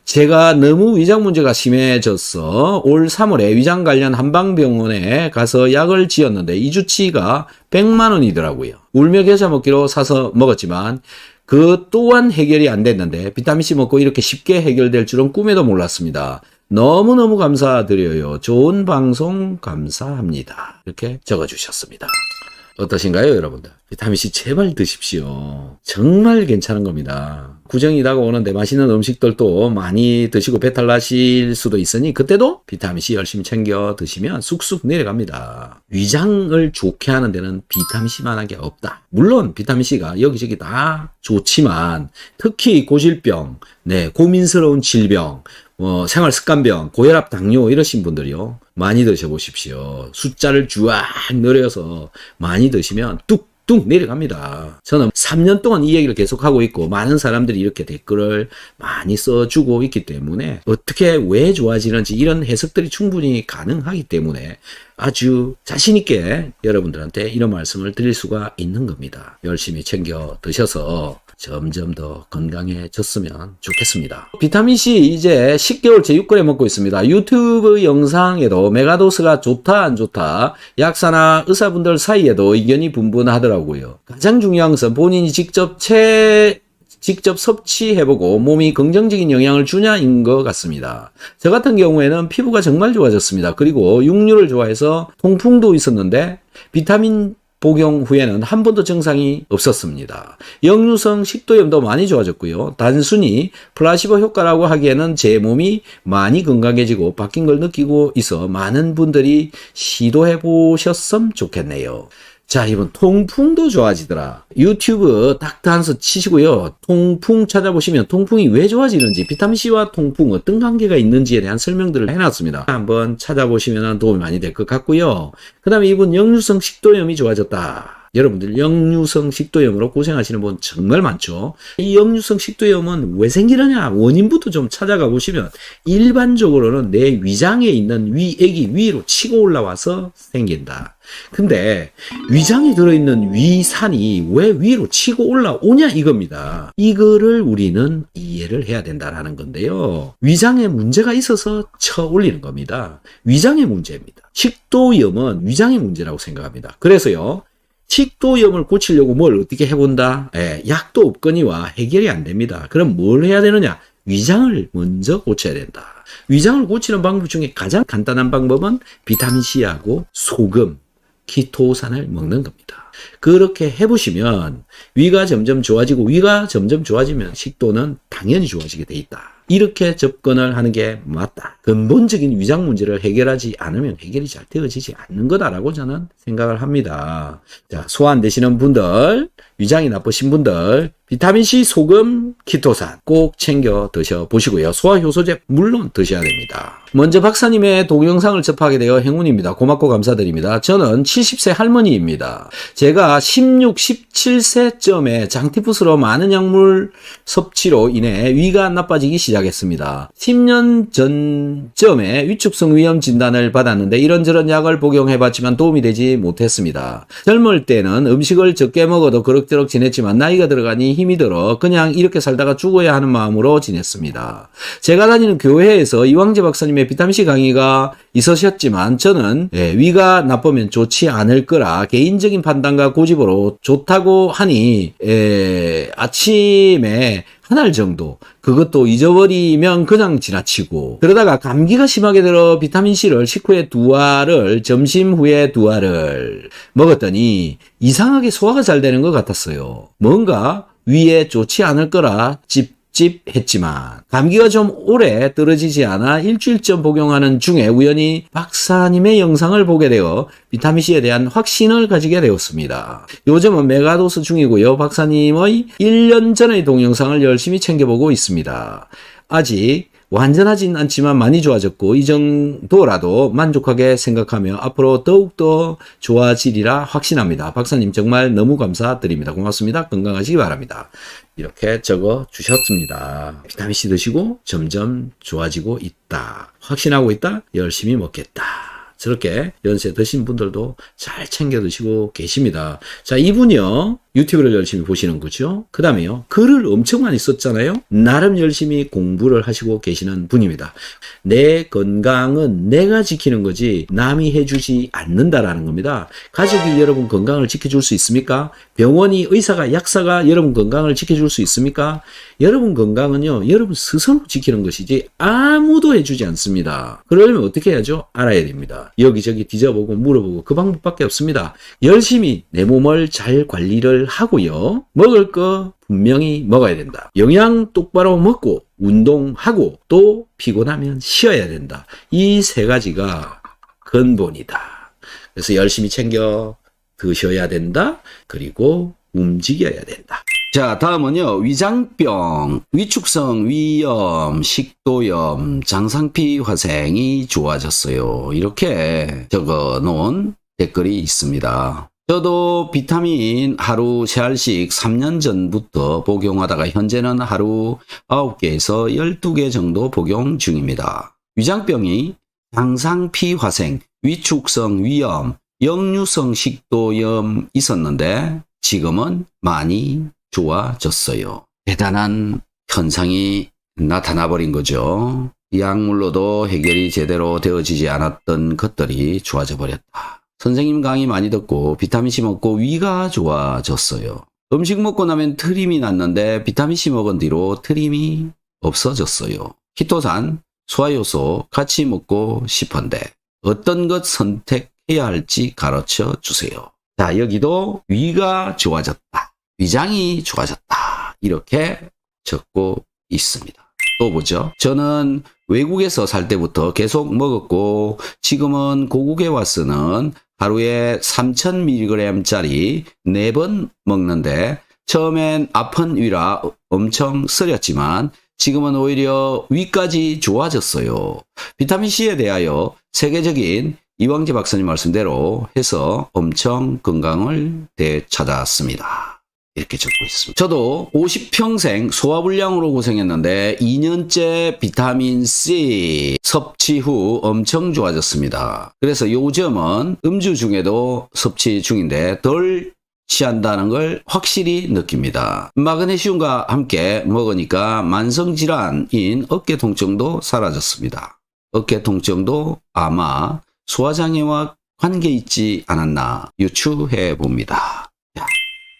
제가 너무 위장 문제가 심해져서 올 3월에 위장 관련 한방병원에 가서 약을 지었는데 2주치가 100만 원이더라고요. 울며 겨자 먹기로 사서 먹었지만 그 또한 해결이 안 됐는데 비타민C 먹고 이렇게 쉽게 해결될 줄은 꿈에도 몰랐습니다. 너무너무 감사드려요. 좋은 방송 감사합니다. 이렇게 적어주셨습니다. 어떠신가요, 여러분들? 비타민C 제발 드십시오. 정말 괜찮은 겁니다. 구정이 다가오는데 맛있는 음식들도 많이 드시고 배탈 나실 수도 있으니 그때도 비타민C 열심히 챙겨 드시면 쑥쑥 내려갑니다. 위장을 좋게 하는 데는 비타민C만한 게 없다. 물론 비타민C가 여기저기 다 좋지만 특히 고질병, 고민스러운 질병, 생활습관병, 고혈압, 당뇨 이러신 분들이요. 많이 드셔보십시오. 숫자를 쫙 늘려서 많이 드시면 뚝뚝 내려갑니다. 저는 3년 동안 이 얘기를 계속하고 있고 많은 사람들이 이렇게 댓글을 많이 써주고 있기 때문에 어떻게 왜 좋아지는지 이런 해석들이 충분히 가능하기 때문에 아주 자신있게 여러분들한테 이런 말씀을 드릴 수가 있는 겁니다. 열심히 챙겨 드셔서 점점 더 건강해졌으면 좋겠습니다. 비타민C 이제 10개월째 6g 먹고 있습니다. 유튜브 영상에도 메가도스가 좋다 안 좋다 약사나 의사분들 사이에도 의견이 분분하더라고요. 가장 중요한 것은 본인이 직접 섭취해보고 몸이 긍정적인 영향을 주냐인 것 같습니다. 저 같은 경우에는 피부가 정말 좋아졌습니다. 그리고 육류를 좋아해서 통풍도 있었는데 비타민 복용 후에는 한 번도 증상이 없었습니다. 역류성 식도염도 많이 좋아졌고요. 단순히 플라시보 효과라고 하기에는 제 몸이 많이 건강해지고 바뀐 걸 느끼고 있어 많은 분들이 시도해 보셨으면 좋겠네요. 자, 이번 통풍도 좋아지더라. 유튜브 닥터한서 치시고요. 통풍 찾아보시면 통풍이 왜 좋아지는지 비타민C와 통풍 어떤 관계가 있는지에 대한 설명들을 해놨습니다. 한번 찾아보시면 도움이 많이 될 것 같고요. 그 다음에 이분 역류성 식도염이 좋아졌다. 여러분들 역류성 식도염으로 고생하시는 분 정말 많죠. 이 역류성 식도염은 왜 생기느냐 원인부터 좀 찾아가 보시면 일반적으로는 내 위장에 있는 위액이 위로 치고 올라와서 생긴다. 근데 위장에 들어있는 위산이 왜 위로 치고 올라오냐 이겁니다. 이거를 우리는 이해를 해야 된다라는 건데요. 위장에 문제가 있어서 쳐 올리는 겁니다. 위장의 문제입니다. 식도염은 위장의 문제라고 생각합니다. 그래서요. 식도염을 고치려고 뭘 어떻게 해본다? 약도 없거니와 해결이 안 됩니다. 그럼 뭘 해야 되느냐? 위장을 먼저 고쳐야 된다. 위장을 고치는 방법 중에 가장 간단한 방법은 비타민C하고 소금, 키토산을 먹는 겁니다. 그렇게 해보시면 위가 점점 좋아지고 위가 점점 좋아지면 식도는 당연히 좋아지게 돼 있다. 이렇게 접근을 하는 게 맞다. 근본적인 위장 문제를 해결하지 않으면 해결이 잘 되어지지 않는 거다라고 저는 생각을 합니다. 자, 소화 안 되시는 분들, 위장이 나쁘신 분들, 비타민C, 소금, 키토산 꼭 챙겨 드셔보시고요. 소화효소제 물론 드셔야 됩니다. 먼저 박사님의 동영상을 접하게 되어 행운입니다. 고맙고 감사드립니다. 저는 70세 할머니입니다. 제가 16, 17세쯤에 장티푸스로 많은 약물 섭취로 인해 위가 나빠지기 시작했습니다. 10년 전쯤에 위축성 위염 진단을 받았는데 이런저런 약을 복용해봤지만 도움이 되지 못했습니다. 젊을 때는 음식을 적게 먹어도 그럭저럭 지냈지만 나이가 들어가니 힘이 들어 그냥 이렇게 살다가 죽어야 하는 마음으로 지냈습니다. 제가 다니는 교회에서 이황재 박사님의 비타민C 강의가 있으셨지만 저는 위가 나쁘면 좋지 않을 거라 개인적인 판단과 고집으로 좋다고 하니 아침에 한 알 정도 그것도 잊어버리면 그냥 지나치고 그러다가 감기가 심하게 들어 비타민C를 식후에 2알을 점심 후에 2알을 먹었더니 이상하게 소화가 잘 되는 것 같았어요. 뭔가 위에 좋지 않을 거라 찝찝했지만 감기가 좀 오래 떨어지지 않아 일주일쯤 복용하는 중에 우연히 박사님의 영상을 보게 되어 비타민C에 대한 확신을 가지게 되었습니다. 요즘은 메가도스 중이고요. 박사님의 1년 전의 동영상을 열심히 챙겨보고 있습니다. 아직 완전하진 않지만 많이 좋아졌고 이 정도라도 만족하게 생각하며 앞으로 더욱더 좋아지리라 확신합니다. 박사님 정말 너무 감사드립니다. 고맙습니다. 건강하시기 바랍니다. 이렇게 적어 주셨습니다. 비타민C 드시고 점점 좋아지고 있다. 확신하고 있다. 열심히 먹겠다. 저렇게 연세 드신 분들도 잘 챙겨 드시고 계십니다. 자, 이분이요. 유튜브를 열심히 보시는 거죠. 그 다음에요. 글을 엄청 많이 썼잖아요. 나름 열심히 공부를 하시고 계시는 분입니다. 내 건강은 내가 지키는 거지 남이 해주지 않는다라는 겁니다. 가족이 여러분 건강을 지켜줄 수 있습니까? 병원이 의사가 약사가 여러분 건강을 지켜줄 수 있습니까? 여러분 건강은요. 여러분 스스로 지키는 것이지 아무도 해주지 않습니다. 그러려면 어떻게 해야죠? 알아야 됩니다. 여기저기 뒤져보고 물어보고 그 방법밖에 없습니다. 열심히 내 몸을 잘 관리를 하고요. 먹을 거 분명히 먹어야 된다. 영양 똑바로 먹고 운동하고 또 피곤하면 쉬어야 된다. 이 세 가지가 근본이다. 그래서 열심히 챙겨 드셔야 된다. 그리고 움직여야 된다. 자, 다음은요. 위장병, 위축성 위염, 식도염, 장상피 화생이 좋아졌어요. 이렇게 적어 놓은 댓글이 있습니다. 저도 비타민 하루 3알씩 3년 전부터 복용하다가 현재는 하루 9개에서 12개 정도 복용 중입니다. 위장병이 장상피 화생, 위축성 위염, 역류성 식도염 있었는데 지금은 많이 좋아졌어요. 대단한 현상이 나타나 버린 거죠. 약물로도 해결이 제대로 되어지지 않았던 것들이 좋아져 버렸다. 선생님 강의 많이 듣고 비타민C 먹고 위가 좋아졌어요. 음식 먹고 나면 트림이 났는데 비타민C 먹은 뒤로 트림이 없어졌어요. 키토산, 소화효소 같이 먹고 싶은데 어떤 것 선택해야 할지 가르쳐 주세요. 자, 여기도 위가 좋아졌다. 위장이 좋아졌다. 이렇게 적고 있습니다. 또 보죠. 저는 외국에서 살 때부터 계속 먹었고 지금은 고국에 와서는 하루에 3000mg짜리 4번 먹는데 처음엔 아픈 위라 엄청 쓰렸지만 지금은 오히려 위까지 좋아졌어요. 비타민C에 대하여 세계적인 이광재 박사님 말씀대로 해서 엄청 건강을 되찾았습니다. 이렇게 적고 있습니다. 저도 50평생 소화불량으로 고생했는데 2년째 비타민C 섭취 후 엄청 좋아졌습니다. 그래서 요즘은 음주 중에도 섭취 중인데 덜 취한다는 걸 확실히 느낍니다. 마그네슘과 함께 먹으니까 만성질환인 어깨 통증도 사라졌습니다. 어깨 통증도 아마 소화장애와 관계 있지 않았나 유추해 봅니다. 자,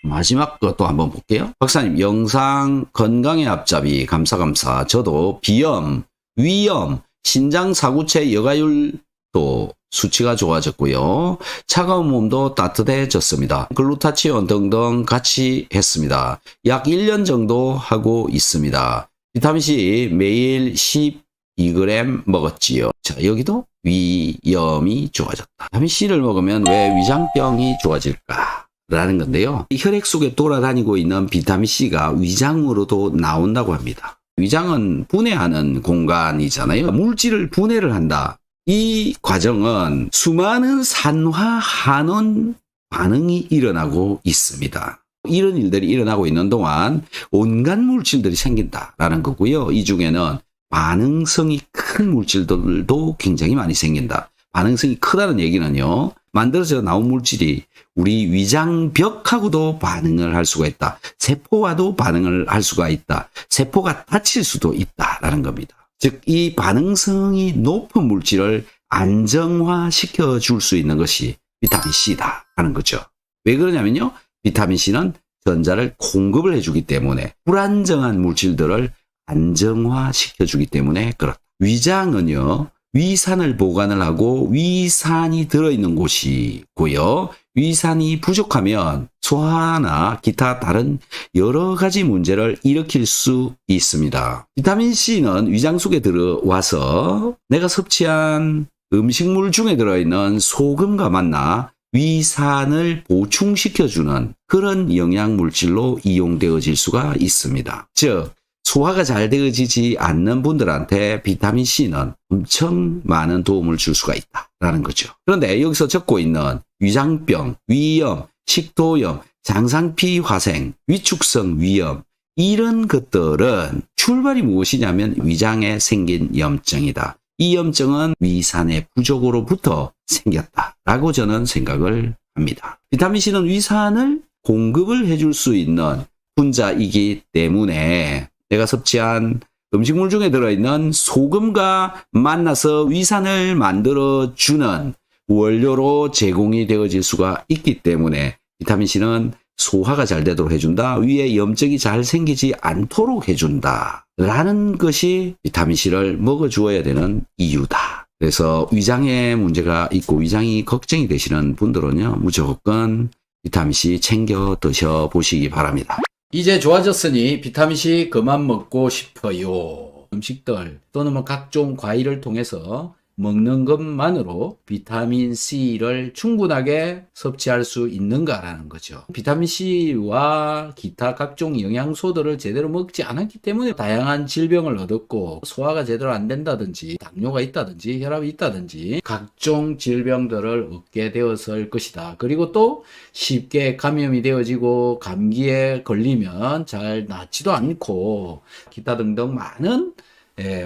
마지막 것도 한번 볼게요. 박사님 영상 건강의 앞잡이 감사. 저도 비염, 위염, 신장사구체 여가율도 수치가 좋아졌고요. 차가운 몸도 따뜻해졌습니다. 글루타치온 등등 같이 했습니다. 약 1년 정도 하고 있습니다. 비타민C 매일 12g 먹었지요. 자, 여기도 위염이 좋아졌다. 비타민C를 먹으면 왜 위장병이 좋아질까? 라는 건데요. 혈액 속에 돌아다니고 있는 비타민C가 위장으로도 나온다고 합니다. 위장은 분해하는 공간이잖아요. 물질을 분해를 한다. 이 과정은 수많은 산화 환원 반응이 일어나고 있습니다. 이런 일들이 일어나고 있는 동안 온갖 물질들이 생긴다라는 거고요. 이 중에는 반응성이 큰 물질들도 굉장히 많이 생긴다. 반응성이 크다는 얘기는요. 만들어져 나온 물질이 우리 위장벽하고도 반응을 할 수가 있다. 세포와도 반응을 할 수가 있다. 세포가 다칠 수도 있다라는 겁니다. 즉, 이 반응성이 높은 물질을 안정화시켜 줄 수 있는 것이 비타민C다 하는 거죠. 왜 그러냐면요. 비타민C는 전자를 공급을 해주기 때문에 불안정한 물질들을 안정화시켜 주기 때문에 그렇다. 위장은요. 위산을 보관을 하고 위산이 들어있는 곳이고요. 위산이 부족하면 소화나 기타 다른 여러 가지 문제를 일으킬 수 있습니다. 비타민C는 위장 속에 들어와서 내가 섭취한 음식물 중에 들어있는 소금과 만나 위산을 보충시켜주는 그런 영양물질로 이용되어질 수가 있습니다. 즉, 소화가 잘 되어지지 않는 분들한테 비타민C는 엄청 많은 도움을 줄 수가 있다라는 거죠. 그런데 여기서 적고 있는 위장병, 위염, 식도염, 장상피 화생, 위축성 위염 이런 것들은 출발이 무엇이냐면 위장에 생긴 염증이다. 이 염증은 위산의 부족으로부터 생겼다라고 저는 생각을 합니다. 비타민C는 위산을 공급을 해줄 수 있는 분자이기 때문에 내가 섭취한 음식물 중에 들어있는 소금과 만나서 위산을 만들어주는 원료로 제공이 되어질 수가 있기 때문에 비타민C는 소화가 잘 되도록 해준다. 위에 염증이 잘 생기지 않도록 해준다. 라는 것이 비타민C를 먹어주어야 되는 이유다. 그래서 위장에 문제가 있고 위장이 걱정이 되시는 분들은요, 무조건 비타민C 챙겨 드셔보시기 바랍니다. 이제 좋아졌으니 비타민C 그만 먹고 싶어요. 음식들 또는 뭐 각종 과일을 통해서 먹는 것만으로 비타민C를 충분하게 섭취할 수 있는가라는 거죠. 비타민C와 기타 각종 영양소들을 제대로 먹지 않았기 때문에 다양한 질병을 얻었고 소화가 제대로 안 된다든지 당뇨가 있다든지 혈압이 있다든지 각종 질병들을 얻게 되었을 것이다. 그리고 또 쉽게 감염이 되어지고 감기에 걸리면 잘 낫지도 않고 기타 등등 많은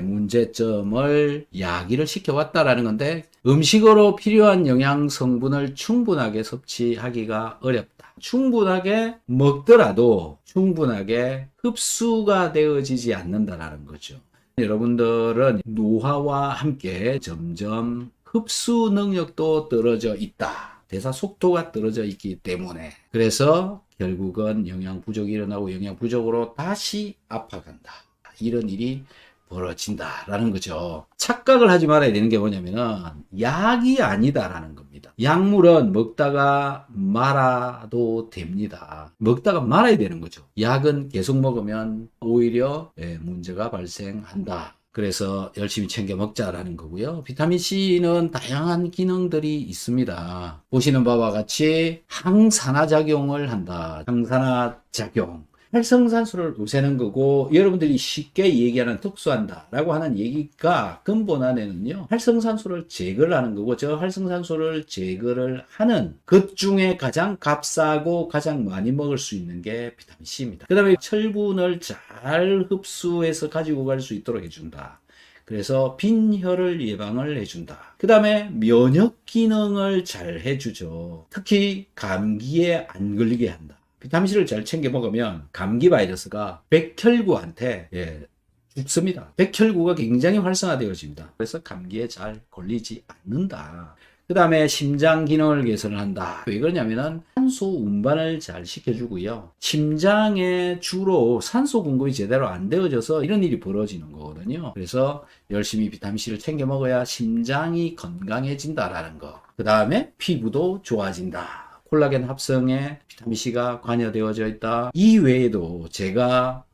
문제점을 야기를 시켜왔다라는 건데, 음식으로 필요한 영양 성분을 충분하게 섭취하기가 어렵다. 충분하게 먹더라도 충분하게 흡수가 되어지지 않는다라는 거죠. 여러분들은 노화와 함께 점점 흡수 능력도 떨어져 있다. 대사 속도가 떨어져 있기 때문에. 그래서 결국은 영양 부족이 일어나고 영양 부족으로 다시 아파간다. 이런 일이 벌어진다라는 거죠. 착각을 하지 말아야 되는 게 뭐냐면은 약이 아니다라는 겁니다. 약물은 먹다가 말아도 됩니다. 먹다가 말아야 되는 거죠. 약은 계속 먹으면 오히려 문제가 발생한다. 그래서 열심히 챙겨 먹자라는 거고요. 비타민C는 다양한 기능들이 있습니다. 보시는 바와 같이 항산화작용을 한다. 항산화작용. 활성산소를 없애는 거고, 여러분들이 쉽게 얘기하는 흡수한다 라고 하는 얘기가 근본 안에는요, 활성산소를 제거를 하는 거고, 저 활성산소를 제거를 하는 것 중에 가장 값싸고 가장 많이 먹을 수 있는 게 비타민C입니다. 그 다음에 철분을 잘 흡수해서 가지고 갈 수 있도록 해준다. 그래서 빈혈을 예방을 해준다. 그 다음에 면역 기능을 잘 해주죠. 특히 감기에 안 걸리게 한다. 비타민C를 잘 챙겨 먹으면 감기 바이러스가 백혈구한테 죽습니다. 백혈구가 굉장히 활성화되어집니다. 그래서 감기에 잘 걸리지 않는다. 그 다음에 심장 기능을 개선을 한다. 왜 그러냐면은 산소 운반을 잘 시켜주고요. 심장에 주로 산소 공급이 제대로 안 되어져서 이런 일이 벌어지는 거거든요. 그래서 열심히 비타민C를 챙겨 먹어야 심장이 건강해진다라는 거. 그 다음에 피부도 좋아진다. 콜라겐 합성에 비타민C가 관여되어져 있다. 이 외에도 제가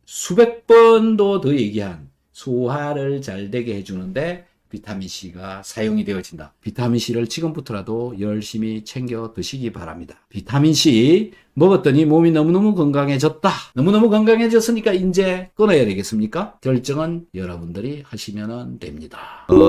수백 번도 더 얘기한 소화를 잘 되게 해주는데 비타민C가 사용이 되어진다. 비타민C를 지금부터라도 열심히 챙겨 드시기 바랍니다. 비타민C 먹었더니 몸이 너무너무 건강해졌다. 너무너무 건강해졌으니까 이제 끊어야 되겠습니까? 결정은 여러분들이 하시면 됩니다.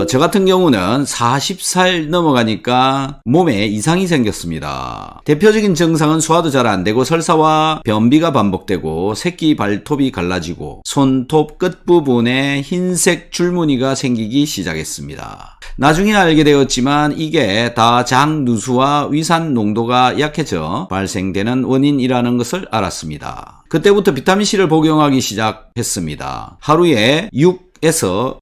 저 같은 경우는 40살 넘어가니까 몸에 이상이 생겼습니다. 대표적인 증상은 소화도 잘 안 되고 설사와 변비가 반복되고 새끼 발톱이 갈라지고 손톱 끝부분에 흰색 줄무늬가 생기기 시작했습니다. 나중에 알게 되었지만 이게 다 장누수와 위산 농도가 약해져 발생되는 원인이라는 것을 알았습니다. 그때부터 비타민C를 복용하기 시작했습니다. 하루에 6에서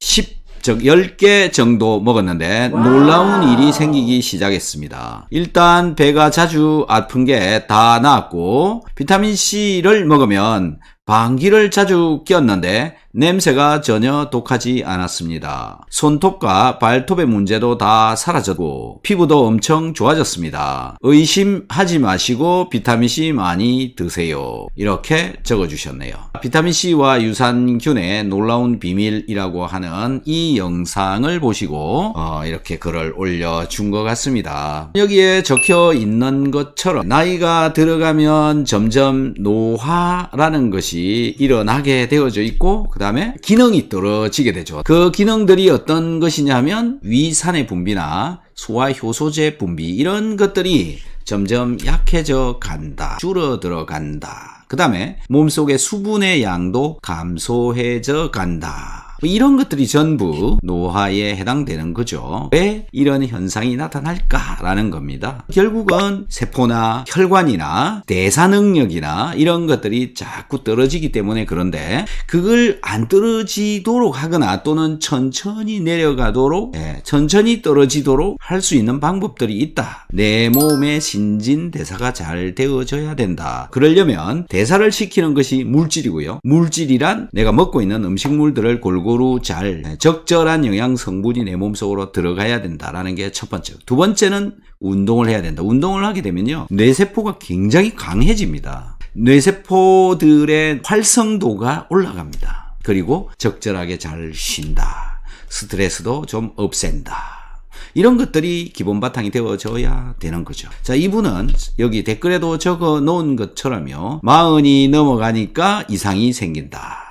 10개 정도 먹었는데 놀라운 일이 생기기 시작했습니다. 일단 배가 자주 아픈 게 다 나았고, 비타민C를 먹으면 방귀를 자주 뀌었는데 냄새가 전혀 독하지 않았습니다. 손톱과 발톱의 문제도 다 사라졌고 피부도 엄청 좋아졌습니다. 의심하지 마시고 비타민C 많이 드세요. 이렇게 적어주셨네요. 비타민C와 유산균의 놀라운 비밀이라고 하는 이 영상을 보시고 이렇게 글을 올려준 것 같습니다. 여기에 적혀 있는 것처럼 나이가 들어가면 점점 노화라는 것이 일어나게 되어져 있고, 그 다음에 기능이 떨어지게 되죠. 그 기능들이 어떤 것이냐면 위산의 분비나 소화효소제 분비, 이런 것들이 점점 약해져 간다. 줄어들어 간다. 그 다음에 몸속의 수분의 양도 감소해져 간다. 이런 것들이 전부 노화에 해당되는 거죠. 왜 이런 현상이 나타날까라는 겁니다. 결국은 세포나 혈관이나 대사 능력이나 이런 것들이 자꾸 떨어지기 때문에 그런데 그걸 안 떨어지도록 하거나 또는 천천히 내려가도록 천천히 떨어지도록 할 수 있는 방법들이 있다. 내 몸의 신진대사가 잘 되어져야 된다. 그러려면 대사를 시키는 것이 물질이고요. 물질이란 내가 먹고 있는 음식물들을 골고루 잘 적절한 영양 성분이 내 몸속으로 들어가야 된다라는 게 첫 번째. 두 번째는 운동을 해야 된다. 운동을 하게 되면요, 뇌세포가 굉장히 강해집니다. 뇌세포들의 활성도가 올라갑니다. 그리고 적절하게 잘 쉰다. 스트레스도 좀 없앤다. 이런 것들이 기본 바탕이 되어져야 되는 거죠. 자, 이분은 여기 댓글에도 적어 놓은 것처럼요, 40이 넘어가니까 이상이 생긴다.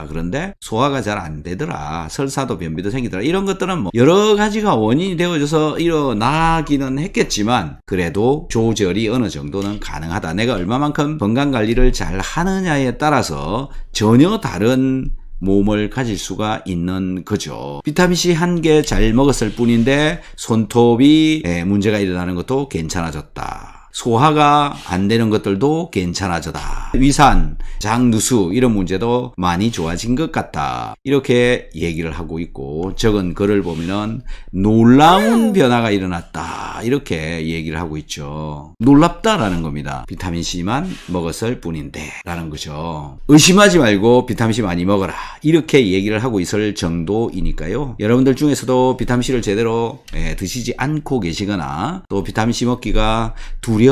그런데 소화가 잘 안 되더라, 설사도 변비도 생기더라, 이런 것들은 뭐 여러 가지가 원인이 되어져서 일어나기는 했겠지만 그래도 조절이 어느 정도는 가능하다. 내가 얼마만큼 건강관리를 잘 하느냐에 따라서 전혀 다른 몸을 가질 수가 있는 거죠. 비타민C 한 개 잘 먹었을 뿐인데 손톱이 문제가 일어나는 것도 괜찮아졌다. 소화가 안 되는 것들도 괜찮아졌다. 위산, 장누수 이런 문제도 많이 좋아진 것 같다. 이렇게 얘기를 하고 있고, 적은 글을 보면은 놀라운 변화가 일어났다. 이렇게 얘기를 하고 있죠. 놀랍다라는 겁니다. 비타민C만 먹었을 뿐인데 라는 거죠. 의심하지 말고 비타민C 많이 먹어라. 이렇게 얘기를 하고 있을 정도이니까요. 여러분들 중에서도 비타민C를 제대로 드시지 않고 계시거나 또 비타민C 먹기가 두려워지고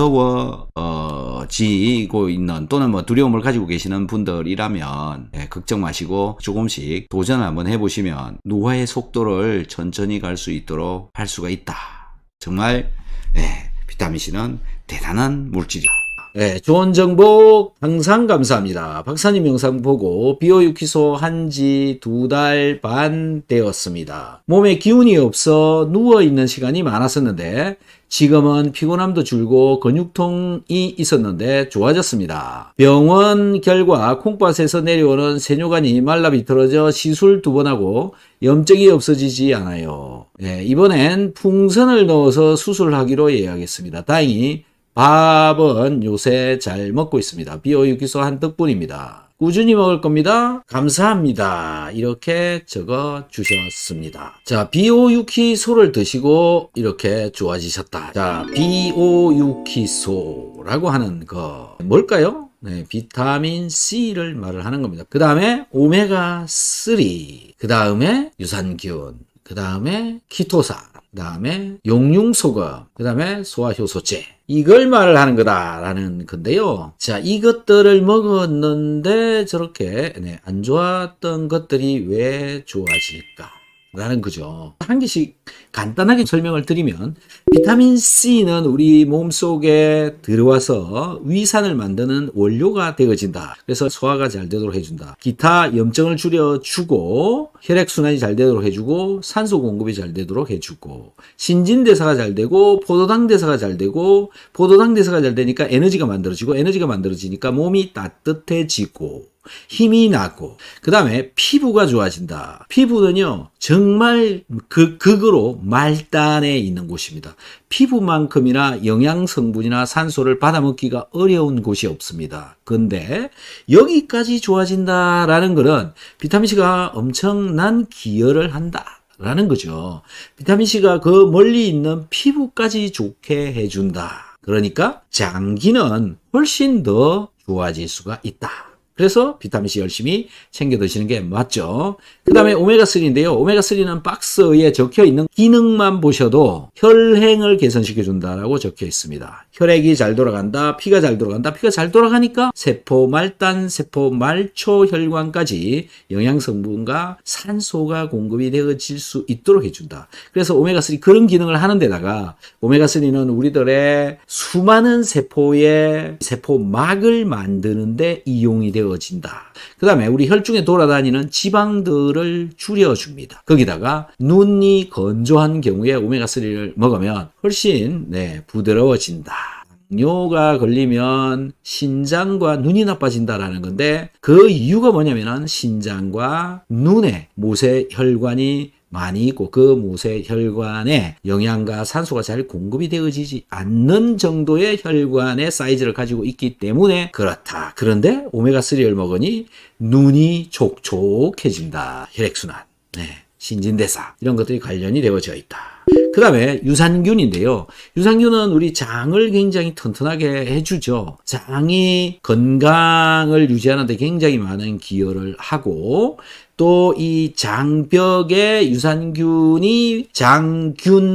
있는, 또는 뭐 두려움을 가지고 계시는 분들이라면 걱정 마시고 조금씩 도전을 한번 해보시면 노화의 속도를 천천히 갈 수 있도록 할 수가 있다. 정말 비타민C는 대단한 물질이다. 좋은 정보 항상 감사합니다. 박사님 영상 보고 비오유키소 한지 2달 반 되었습니다. 몸에 기운이 없어 누워있는 시간이 많았었는데 지금은 피곤함도 줄고 근육통이 있었는데 좋아졌습니다. 병원 결과 콩팥에서 내려오는 세뇨관이 말라 비틀어져 시술 2번 하고 염증이 없어지지 않아요. 이번엔 풍선을 넣어서 수술하기로 예약했습니다. 다행히 밥은 요새 잘 먹고 있습니다. 비오유키소 한 덕분입니다. 꾸준히 먹을 겁니다. 감사합니다. 이렇게 적어 주셨습니다. 자, 비오유키소를 드시고 이렇게 좋아지셨다. 자, 비오유키소라고 하는 거 뭘까요? 비타민 C를 말을 하는 겁니다. 그 다음에 오메가3, 그 다음에 유산균, 그 다음에 키토산, 그 다음에 용융소금, 그 다음에 소화효소제, 이걸 말을 하는 거다라는 건데요. 자, 이것들을 먹었는데 저렇게 안 좋았던 것들이 왜 좋아질까? 라는 거죠. 한 개씩 간단하게 설명을 드리면, 비타민C는 우리 몸속에 들어와서 위산을 만드는 원료가 되어진다. 그래서 소화가 잘 되도록 해준다. 기타 염증을 줄여주고, 혈액순환이 잘 되도록 해주고, 산소 공급이 잘 되도록 해주고, 신진대사가 잘 되고, 포도당 대사가 잘 되고, 포도당 대사가 잘 되니까 에너지가 만들어지고, 에너지가 만들어지니까 몸이 따뜻해지고, 힘이 나고, 그 다음에 피부가 좋아진다. 피부는요, 정말 극으로 말단에 있는 곳입니다. 피부만큼이나 영양성분이나 산소를 받아먹기가 어려운 곳이 없습니다. 근데 여기까지 좋아진다라는 것은 비타민C가 엄청난 기여를 한다 라는 거죠. 비타민C가 그 멀리 있는 피부까지 좋게 해준다. 그러니까 장기는 훨씬 더 좋아질 수가 있다. 그래서 비타민C 열심히 챙겨 드시는 게 맞죠. 그 다음에 오메가3인데요. 오메가3는 박스에 적혀 있는 기능만 보셔도 혈행을 개선시켜 준다라고 적혀 있습니다. 혈액이 잘 돌아간다, 피가 잘 돌아간다. 피가 잘 돌아가니까 세포 말단, 세포 말초 혈관까지 영양성분과 산소가 공급이 되어질 수 있도록 해준다. 그래서 오메가3 그런 기능을 하는 데다가 오메가3는 우리들의 수많은 세포의 세포막을 만드는데 이용이 되어진다. 그 다음에 우리 혈중에 돌아다니는 지방들을 줄여줍니다. 거기다가 눈이 건조한 경우에 오메가3를 먹으면 훨씬 부드러워진다. 당뇨가 걸리면 신장과 눈이 나빠진다라는 건데 그 이유가 뭐냐면은 신장과 눈에 모세혈관이 많이 있고 그 모세혈관에 영양과 산소가 잘 공급이 되어지지 않는 정도의 혈관의 사이즈를 가지고 있기 때문에 그렇다. 그런데 오메가3를 먹으니 눈이 촉촉해진다. 혈액순환, 신진대사 이런 것들이 관련이 되어져 있다. 그 다음에 유산균인데요. 유산균은 우리 장을 굉장히 튼튼하게 해주죠. 장이 건강을 유지하는 데 굉장히 많은 기여를 하고 또 이 장벽에 유산균이 장균총의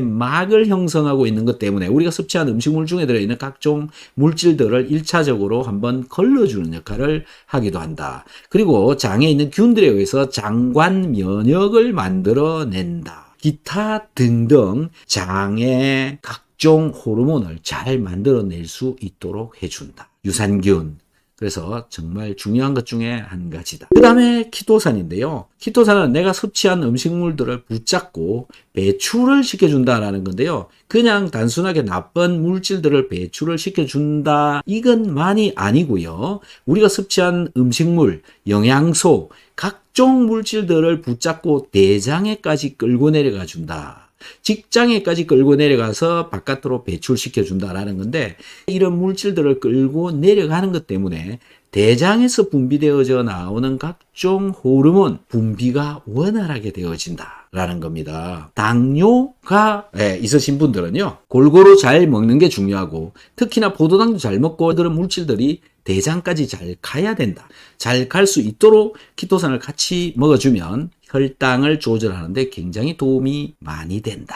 막을 형성하고 있는 것 때문에 우리가 섭취한 음식물 중에 들어있는 각종 물질들을 1차적으로 한번 걸러주는 역할을 하기도 한다. 그리고 장에 있는 균들에 의해서 장관 면역을 만들어낸다. 기타 등등 장의 각종 호르몬을 잘 만들어낼 수 있도록 해준다. 유산균. 그래서 정말 중요한 것 중에 한 가지다. 그 다음에 키토산인데요. 키토산은 내가 섭취한 음식물들을 붙잡고 배출을 시켜준다라는 건데요. 그냥 단순하게 나쁜 물질들을 배출을 시켜준다. 이것만이 아니고요. 우리가 섭취한 음식물, 영양소, 각종 물질들을 붙잡고 대장에까지 끌고 내려가 준다. 직장에까지 끌고 내려가서 바깥으로 배출시켜 준다라는 건데 이런 물질들을 끌고 내려가는 것 때문에 대장에서 분비되어져 나오는 각종 호르몬 분비가 원활하게 되어진다라는 겁니다. 당뇨가 있으신 분들은요. 골고루 잘 먹는 게 중요하고 특히나 포도당도 잘 먹고 그런 물질들이 대장까지 잘 가야 된다. 잘 갈 수 있도록 키토산을 같이 먹어주면 혈당을 조절하는데 굉장히 도움이 많이 된다.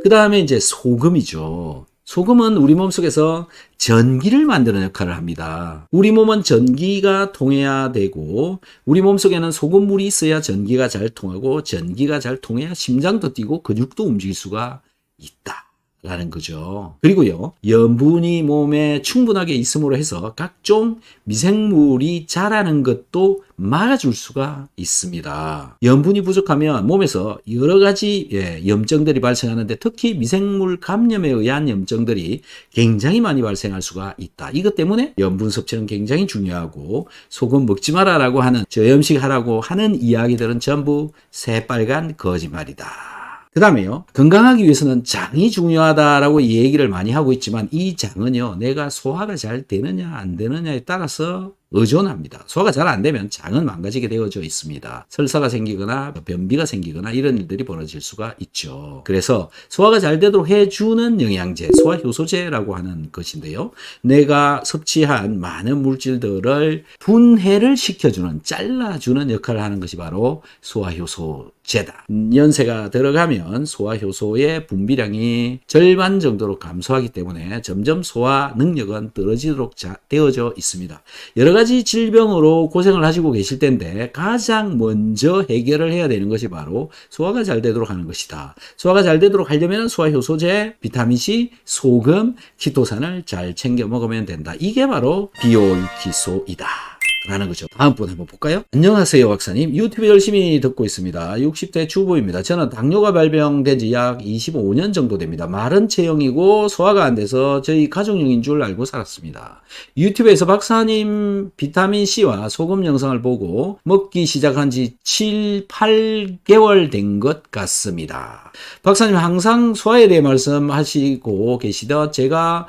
그 다음에 이제 소금이죠. 소금은 우리 몸속에서 전기를 만드는 역할을 합니다. 우리 몸은 전기가 통해야 되고 우리 몸속에는 소금물이 있어야 전기가 잘 통하고 전기가 잘 통해야 심장도 뛰고 근육도 움직일 수가 있다. 라는 거죠. 그리고요, 염분이 몸에 충분하게 있음으로 해서 각종 미생물이 자라는 것도 막아줄 수가 있습니다. 염분이 부족하면 몸에서 여러 가지 염증들이 발생하는데 특히 미생물 감염에 의한 염증들이 굉장히 많이 발생할 수가 있다. 이것 때문에 염분 섭취는 굉장히 중요하고 소금 먹지 마라라고 하는 저염식 하라고 하는 이야기들은 전부 새빨간 거짓말이다. 그 다음에요. 건강하기 위해서는 장이 중요하다라고 얘기를 많이 하고 있지만 이 장은요. 내가 소화가 잘 되느냐 안 되느냐에 따라서 의존합니다. 소화가 잘 안 되면 장은 망가지게 되어져 있습니다. 설사가 생기거나 변비가 생기거나 이런 일들이 벌어질 수가 있죠. 그래서 소화가 잘 되도록 해주는 영양제, 소화효소제라고 하는 것인데요. 내가 섭취한 많은 물질들을 분해를 시켜주는, 잘라주는 역할을 하는 것이 바로 소화효소제다. 연세가 들어가면 소화효소의 분비량이 절반 정도로 감소하기 때문에 점점 소화 능력은 떨어지도록 되어져 있습니다. 여러 가지 질병으로 고생을 하시고 계실 텐데 가장 먼저 해결을 해야 되는 것이 바로 소화가 잘 되도록 하는 것이다. 소화가 잘 되도록 하려면 소화효소제, 비타민C, 소금, 키토산을 잘 챙겨 먹으면 된다. 이게 바로 비올키소이다. 라는 거죠. 다음 분 한번 볼까요? 안녕하세요, 박사님. 유튜브 열심히 듣고 있습니다. 60대 주부입니다. 저는 당뇨가 발병된 지 약 25년 정도 됩니다. 마른 체형이고 소화가 안 돼서 저희 가족용인 줄 알고 살았습니다. 유튜브에서 박사님 비타민C와 소금 영상을 보고 먹기 시작한 지 7, 8개월 된 것 같습니다. 박사님 항상 소화에 대해 말씀하시고 계시던 제가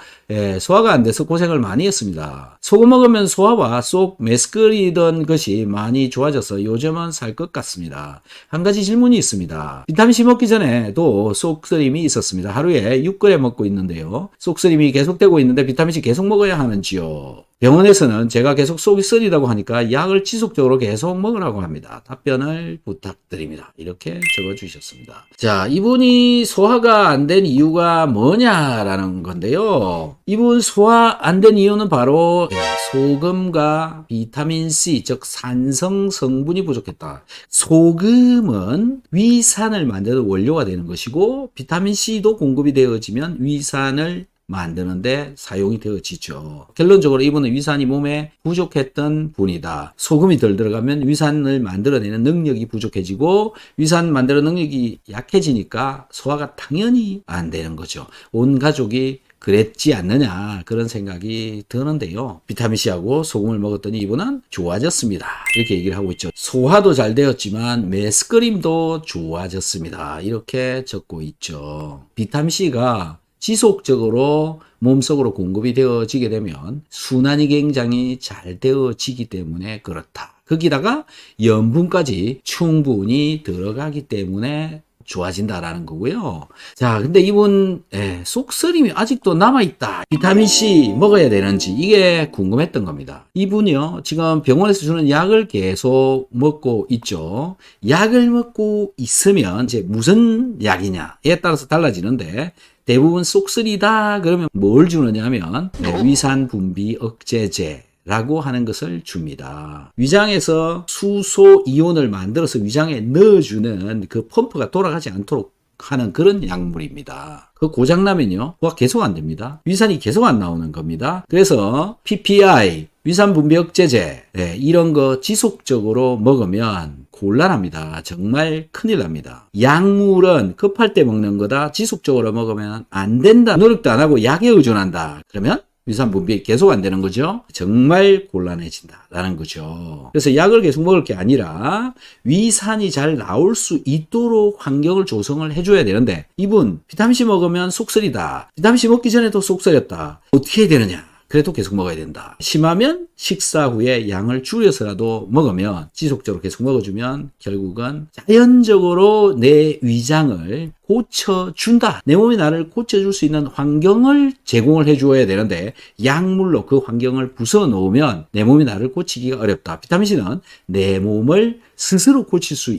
소화가 안 돼서 고생을 많이 했습니다. 소금 먹으면 소화와 쏙 메스꺼리던 것이 많이 좋아져서 요즘은 살 것 같습니다. 한 가지 질문이 있습니다. 비타민C 먹기 전에도 쏙쓰림이 있었습니다. 하루에 6g 먹고 있는데요. 쏙쓰림이 계속되고 있는데 비타민C 계속 먹어야 하는지요? 병원에서는 제가 계속 속이 쓰리다고 하니까 약을 지속적으로 계속 먹으라고 합니다. 답변을 부탁드립니다. 이렇게 적어주셨습니다. 자, 이분이 소화가 안 된 이유가 뭐냐라는 건데요. 이분 소화 안 된 이유는 바로 소금과 비타민C, 즉 산성 성분이 부족했다. 소금은 위산을 만드는 원료가 되는 것이고 비타민C도 공급이 되어지면 위산을 만드는데 사용이 되어지죠. 결론적으로 이분은 위산이 몸에 부족했던 분이다. 소금이 덜 들어가면 위산을 만들어내는 능력이 부족해지고 위산 만드는 능력이 약해지니까 소화가 당연히 안 되는 거죠. 온 가족이 그랬지 않느냐 그런 생각이 드는데요. 비타민C하고 소금을 먹었더니 이분은 좋아졌습니다. 이렇게 얘기를 하고 있죠. 소화도 잘 되었지만 메스꺼림도 좋아졌습니다. 이렇게 적고 있죠. 비타민C가 지속적으로 몸속으로 공급이 되어지게 되면 순환이 굉장히 잘 되어지기 때문에 그렇다. 거기다가 염분까지 충분히 들어가기 때문에 좋아진다라는 거고요. 자, 근데 이분 속쓰림이 아직도 남아있다. 비타민C 먹어야 되는지 이게 궁금했던 겁니다. 이분이요, 지금 병원에서 주는 약을 계속 먹고 있죠. 약을 먹고 있으면 이제 무슨 약이냐에 따라서 달라지는데, 대부분 속쓰리다 그러면 뭘 주느냐 하면 위산 분비 억제제 라고 하는 것을 줍니다. 위장에서 수소 이온을 만들어서 위장에 넣어주는 그 펌프가 돌아가지 않도록 하는 그런 약물입니다. 그 고장나면요, 소화 계속 안 됩니다. 위산이 계속 안 나오는 겁니다. 그래서 PPI, 위산 분비 억제제, 이런 거 지속적으로 먹으면 곤란합니다. 정말 큰일 납니다. 약물은 급할 때 먹는 거다. 지속적으로 먹으면 안 된다. 노력도 안 하고 약에 의존한다. 그러면 위산 분비 계속 안 되는 거죠. 정말 곤란해진다라는 거죠. 그래서 약을 계속 먹을 게 아니라 위산이 잘 나올 수 있도록 환경을 조성을 해줘야 되는데, 이분 비타민C 먹으면 속쓰리다. 비타민C 먹기 전에도 속쓰렸다. 어떻게 해야 되느냐? 그래도 계속 먹어야 된다. 심하면 식사 후에 양을 줄여서라도 먹으면, 지속적으로 계속 먹어주면 결국은 자연적으로 내 위장을 고쳐준다. 내 몸이 나를 고쳐줄 수 있는 환경을 제공을 해줘야 되는데, 약물로 그 환경을 부숴놓으면 내 몸이 나를 고치기가 어렵다. 비타민C는 내 몸을 스스로 고칠 수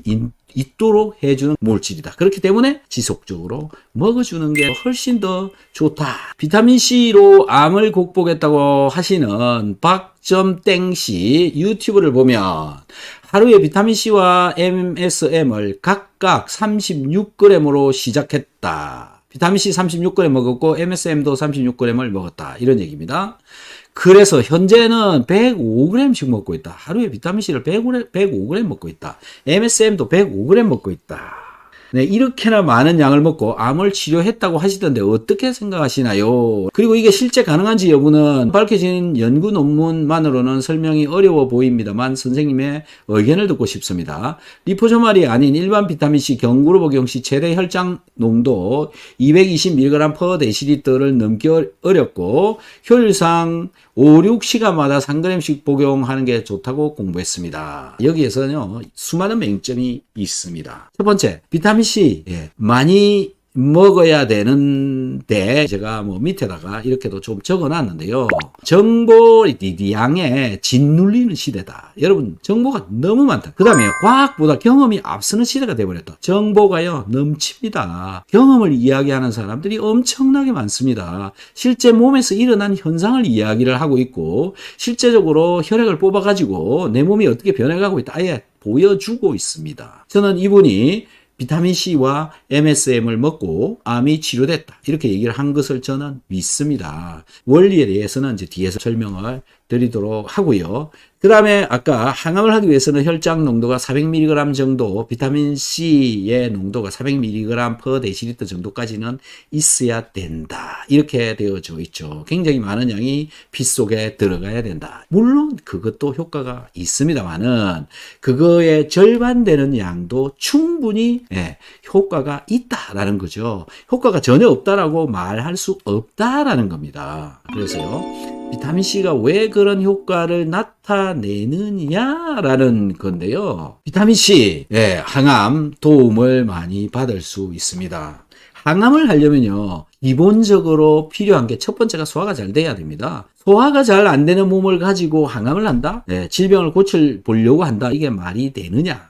있도록 해주는 물질이다. 그렇기 때문에 지속적으로 먹어주는 게 훨씬 더 좋다. 비타민C로 암을 극복했다고 하시는 박점땡씨 유튜브를 보면 하루에 비타민C와 MSM을 각각 36g으로 시작했다. 비타민C 36g 먹었고 MSM도 36g을 먹었다. 이런 얘기입니다. 그래서 현재는 105g씩 먹고 있다. 하루에 비타민C를 105g 먹고 있다. MSM도 105g 먹고 있다. 네, 이렇게나 많은 양을 먹고 암을 치료했다고 하시던데 어떻게 생각하시나요? 그리고 이게 실제 가능한지 여부는 밝혀진 연구 논문만으로는 설명이 어려워 보입니다만 선생님의 의견을 듣고 싶습니다. 리포소말이 아닌 일반 비타민C 경구로 복용 시 최대 혈장 농도 220mg/dl를 넘기 어렵고 효율상 5, 6시간마다 3g씩 복용하는 게 좋다고 공부했습니다. 여기에서는요, 수많은 맹점이 있습니다. 첫 번째, 비타민C 많이 먹어야 되는데, 제가 밑에다가 이렇게도 좀 적어 놨는데요. 정보 양에 짓눌리는 시대다. 여러분, 정보가 너무 많다. 그 다음에 과학보다 경험이 앞서는 시대가 돼버렸다. 정보가요, 넘칩니다. 경험을 이야기하는 사람들이 엄청나게 많습니다. 실제 몸에서 일어난 현상을 이야기를 하고 있고, 실제적으로 혈액을 뽑아가지고 내 몸이 어떻게 변해가고 있다. 아예 보여주고 있습니다. 저는 이분이 비타민C와 MSM을 먹고 암이 치료됐다. 이렇게 얘기를 한 것을 저는 믿습니다. 원리에 대해서는 이제 뒤에서 설명을 드리도록 하고요. 그 다음에 아까 항암을 하기 위해서는 혈장 농도가 400mg 정도, 비타민C의 농도가 400mg/dl 정도까지는 있어야 된다. 이렇게 되어져 있죠. 굉장히 많은 양이 피 속에 들어가야 된다. 물론 그것도 효과가 있습니다만은 그거의 절반 되는 양도 충분히 효과가 있다라는 거죠. 효과가 전혀 없다라고 말할 수 없다라는 겁니다. 그래서요, 비타민C가 왜 그런 효과를 나타내느냐라는 건데요. 비타민C, 항암 도움을 많이 받을 수 있습니다. 항암을 하려면요, 기본적으로 필요한 게 첫 번째가 소화가 잘 돼야 됩니다. 소화가 잘 안 되는 몸을 가지고 항암을 한다? 질병을 고쳐보려고 한다? 이게 말이 되느냐?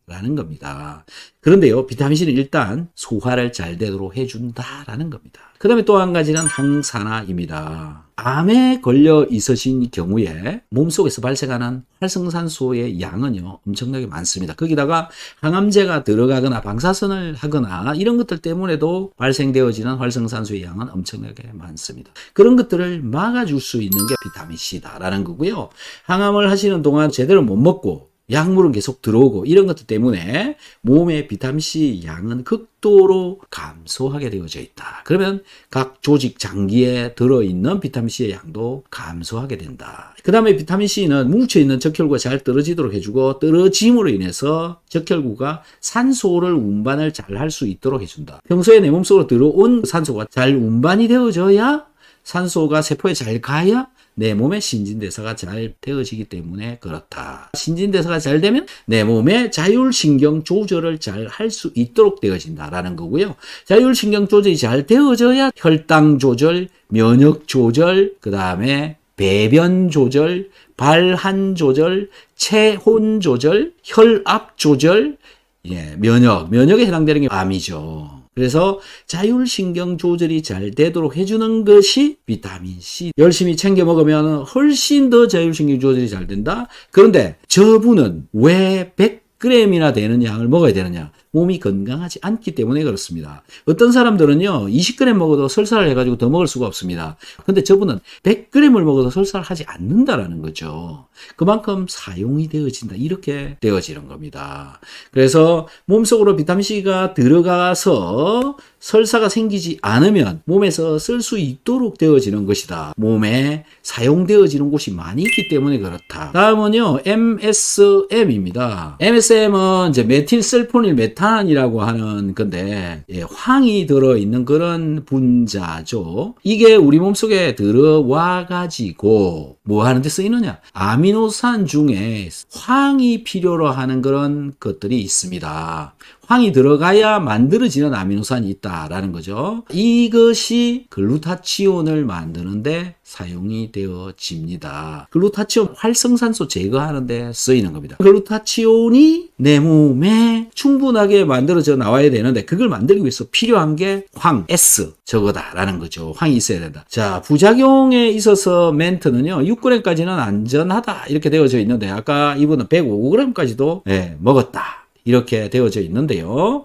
라는 겁니다. 그런데요, 비타민C는 일단 소화를 잘 되도록 해준다라는 겁니다. 그 다음에 또 한 가지는 항산화입니다. 암에 걸려 있으신 경우에 몸속에서 발생하는 활성산소의 양은요, 엄청나게 많습니다. 거기다가 항암제가 들어가거나 방사선을 하거나 이런 것들 때문에도 발생되어지는 활성산소의 양은 엄청나게 많습니다. 그런 것들을 막아줄 수 있는 게 비타민C다라는 거고요. 항암을 하시는 동안 제대로 못 먹고 약물은 계속 들어오고 이런 것들 때문에 몸의 비타민C 양은 극도로 감소하게 되어져 있다. 그러면 각 조직 장기에 들어있는 비타민C의 양도 감소하게 된다. 그 다음에 비타민C는 뭉쳐있는 적혈구가 잘 떨어지도록 해주고 떨어짐으로 인해서 적혈구가 산소를 운반을 잘 할 수 있도록 해준다. 평소에 내 몸속으로 들어온 산소가 잘 운반이 되어져야 산소가 세포에 잘 가야 내 몸의 신진대사가 잘 되어지기 때문에 그렇다. 신진대사가 잘 되면 내 몸의 자율신경 조절을 잘 할 수 있도록 되어진다라는 거고요. 자율신경 조절이 잘 되어져야 혈당 조절, 면역 조절, 그 다음에 배변 조절, 발한 조절, 체온 조절, 혈압 조절, 면역에 해당되는 게 암이죠. 그래서 자율신경 조절이 잘 되도록 해주는 것이 비타민C. 열심히 챙겨 먹으면 훨씬 더 자율신경 조절이 잘 된다. 그런데 저분은 왜 100g이나 되는 양을 먹어야 되느냐? 몸이 건강하지 않기 때문에 그렇습니다. 어떤 사람들은요 20g 먹어도 설사를 해가지고 더 먹을 수가 없습니다. 근데 저분은 100g을 먹어도 설사를 하지 않는다라는 거죠. 그만큼 사용이 되어진다. 이렇게 되어지는 겁니다. 그래서 몸속으로 비타민C가 들어가서 설사가 생기지 않으면 몸에서 쓸 수 있도록 되어지는 것이다. 몸에 사용되어지는 곳이 많이 있기 때문에 그렇다. 다음은요 MSM입니다. MSM은 이제 메틸셀포닐 메탄이라고 하는 건데 황이 들어있는 그런 분자죠. 이게 우리 몸속에 들어와 가지고 뭐 하는 데 쓰이느냐? 아미노산 중에 황이 필요로 하는 그런 것들이 있습니다. 황이 들어가야 만들어지는 아미노산이 있다라는 거죠. 이것이 글루타치온을 만드는데 사용이 되어집니다. 글루타치온 활성산소 제거하는 데 쓰이는 겁니다. 글루타치온이 내 몸에 충분하게 만들어져 나와야 되는데 그걸 만들기 위해서 필요한 게 황, S 저거다라는 거죠. 황이 있어야 된다. 자, 부작용에 있어서 멘트는요. 6g까지는 안전하다 이렇게 되어져 있는데 아까 이분은 105g까지도 먹었다. 이렇게 되어져 있는데요.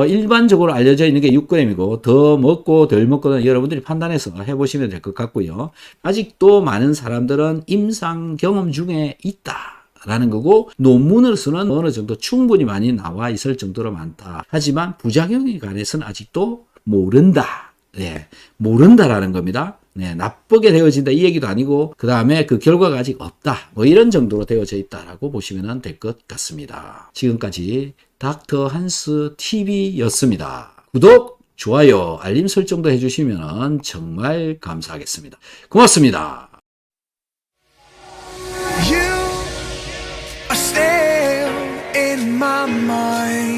일반적으로 알려져 있는 게 6g이고 더 먹고 덜 먹고는 여러분들이 판단해서 해보시면 될 것 같고요. 아직도 많은 사람들은 임상 경험 중에 있다라는 거고 논문으로서는 어느 정도 충분히 많이 나와 있을 정도로 많다. 하지만 부작용에 관해서는 아직도 모른다. 모른다라는 겁니다. 나쁘게 되어진다 이 얘기도 아니고 그 다음에 그 결과가 아직 없다 뭐 이런 정도로 되어져 있다라고 보시면 될 것 같습니다. 지금까지 닥터 한스 TV였습니다. 구독, 좋아요, 알림 설정도 해주시면 정말 감사하겠습니다. 고맙습니다. You are still in my mind.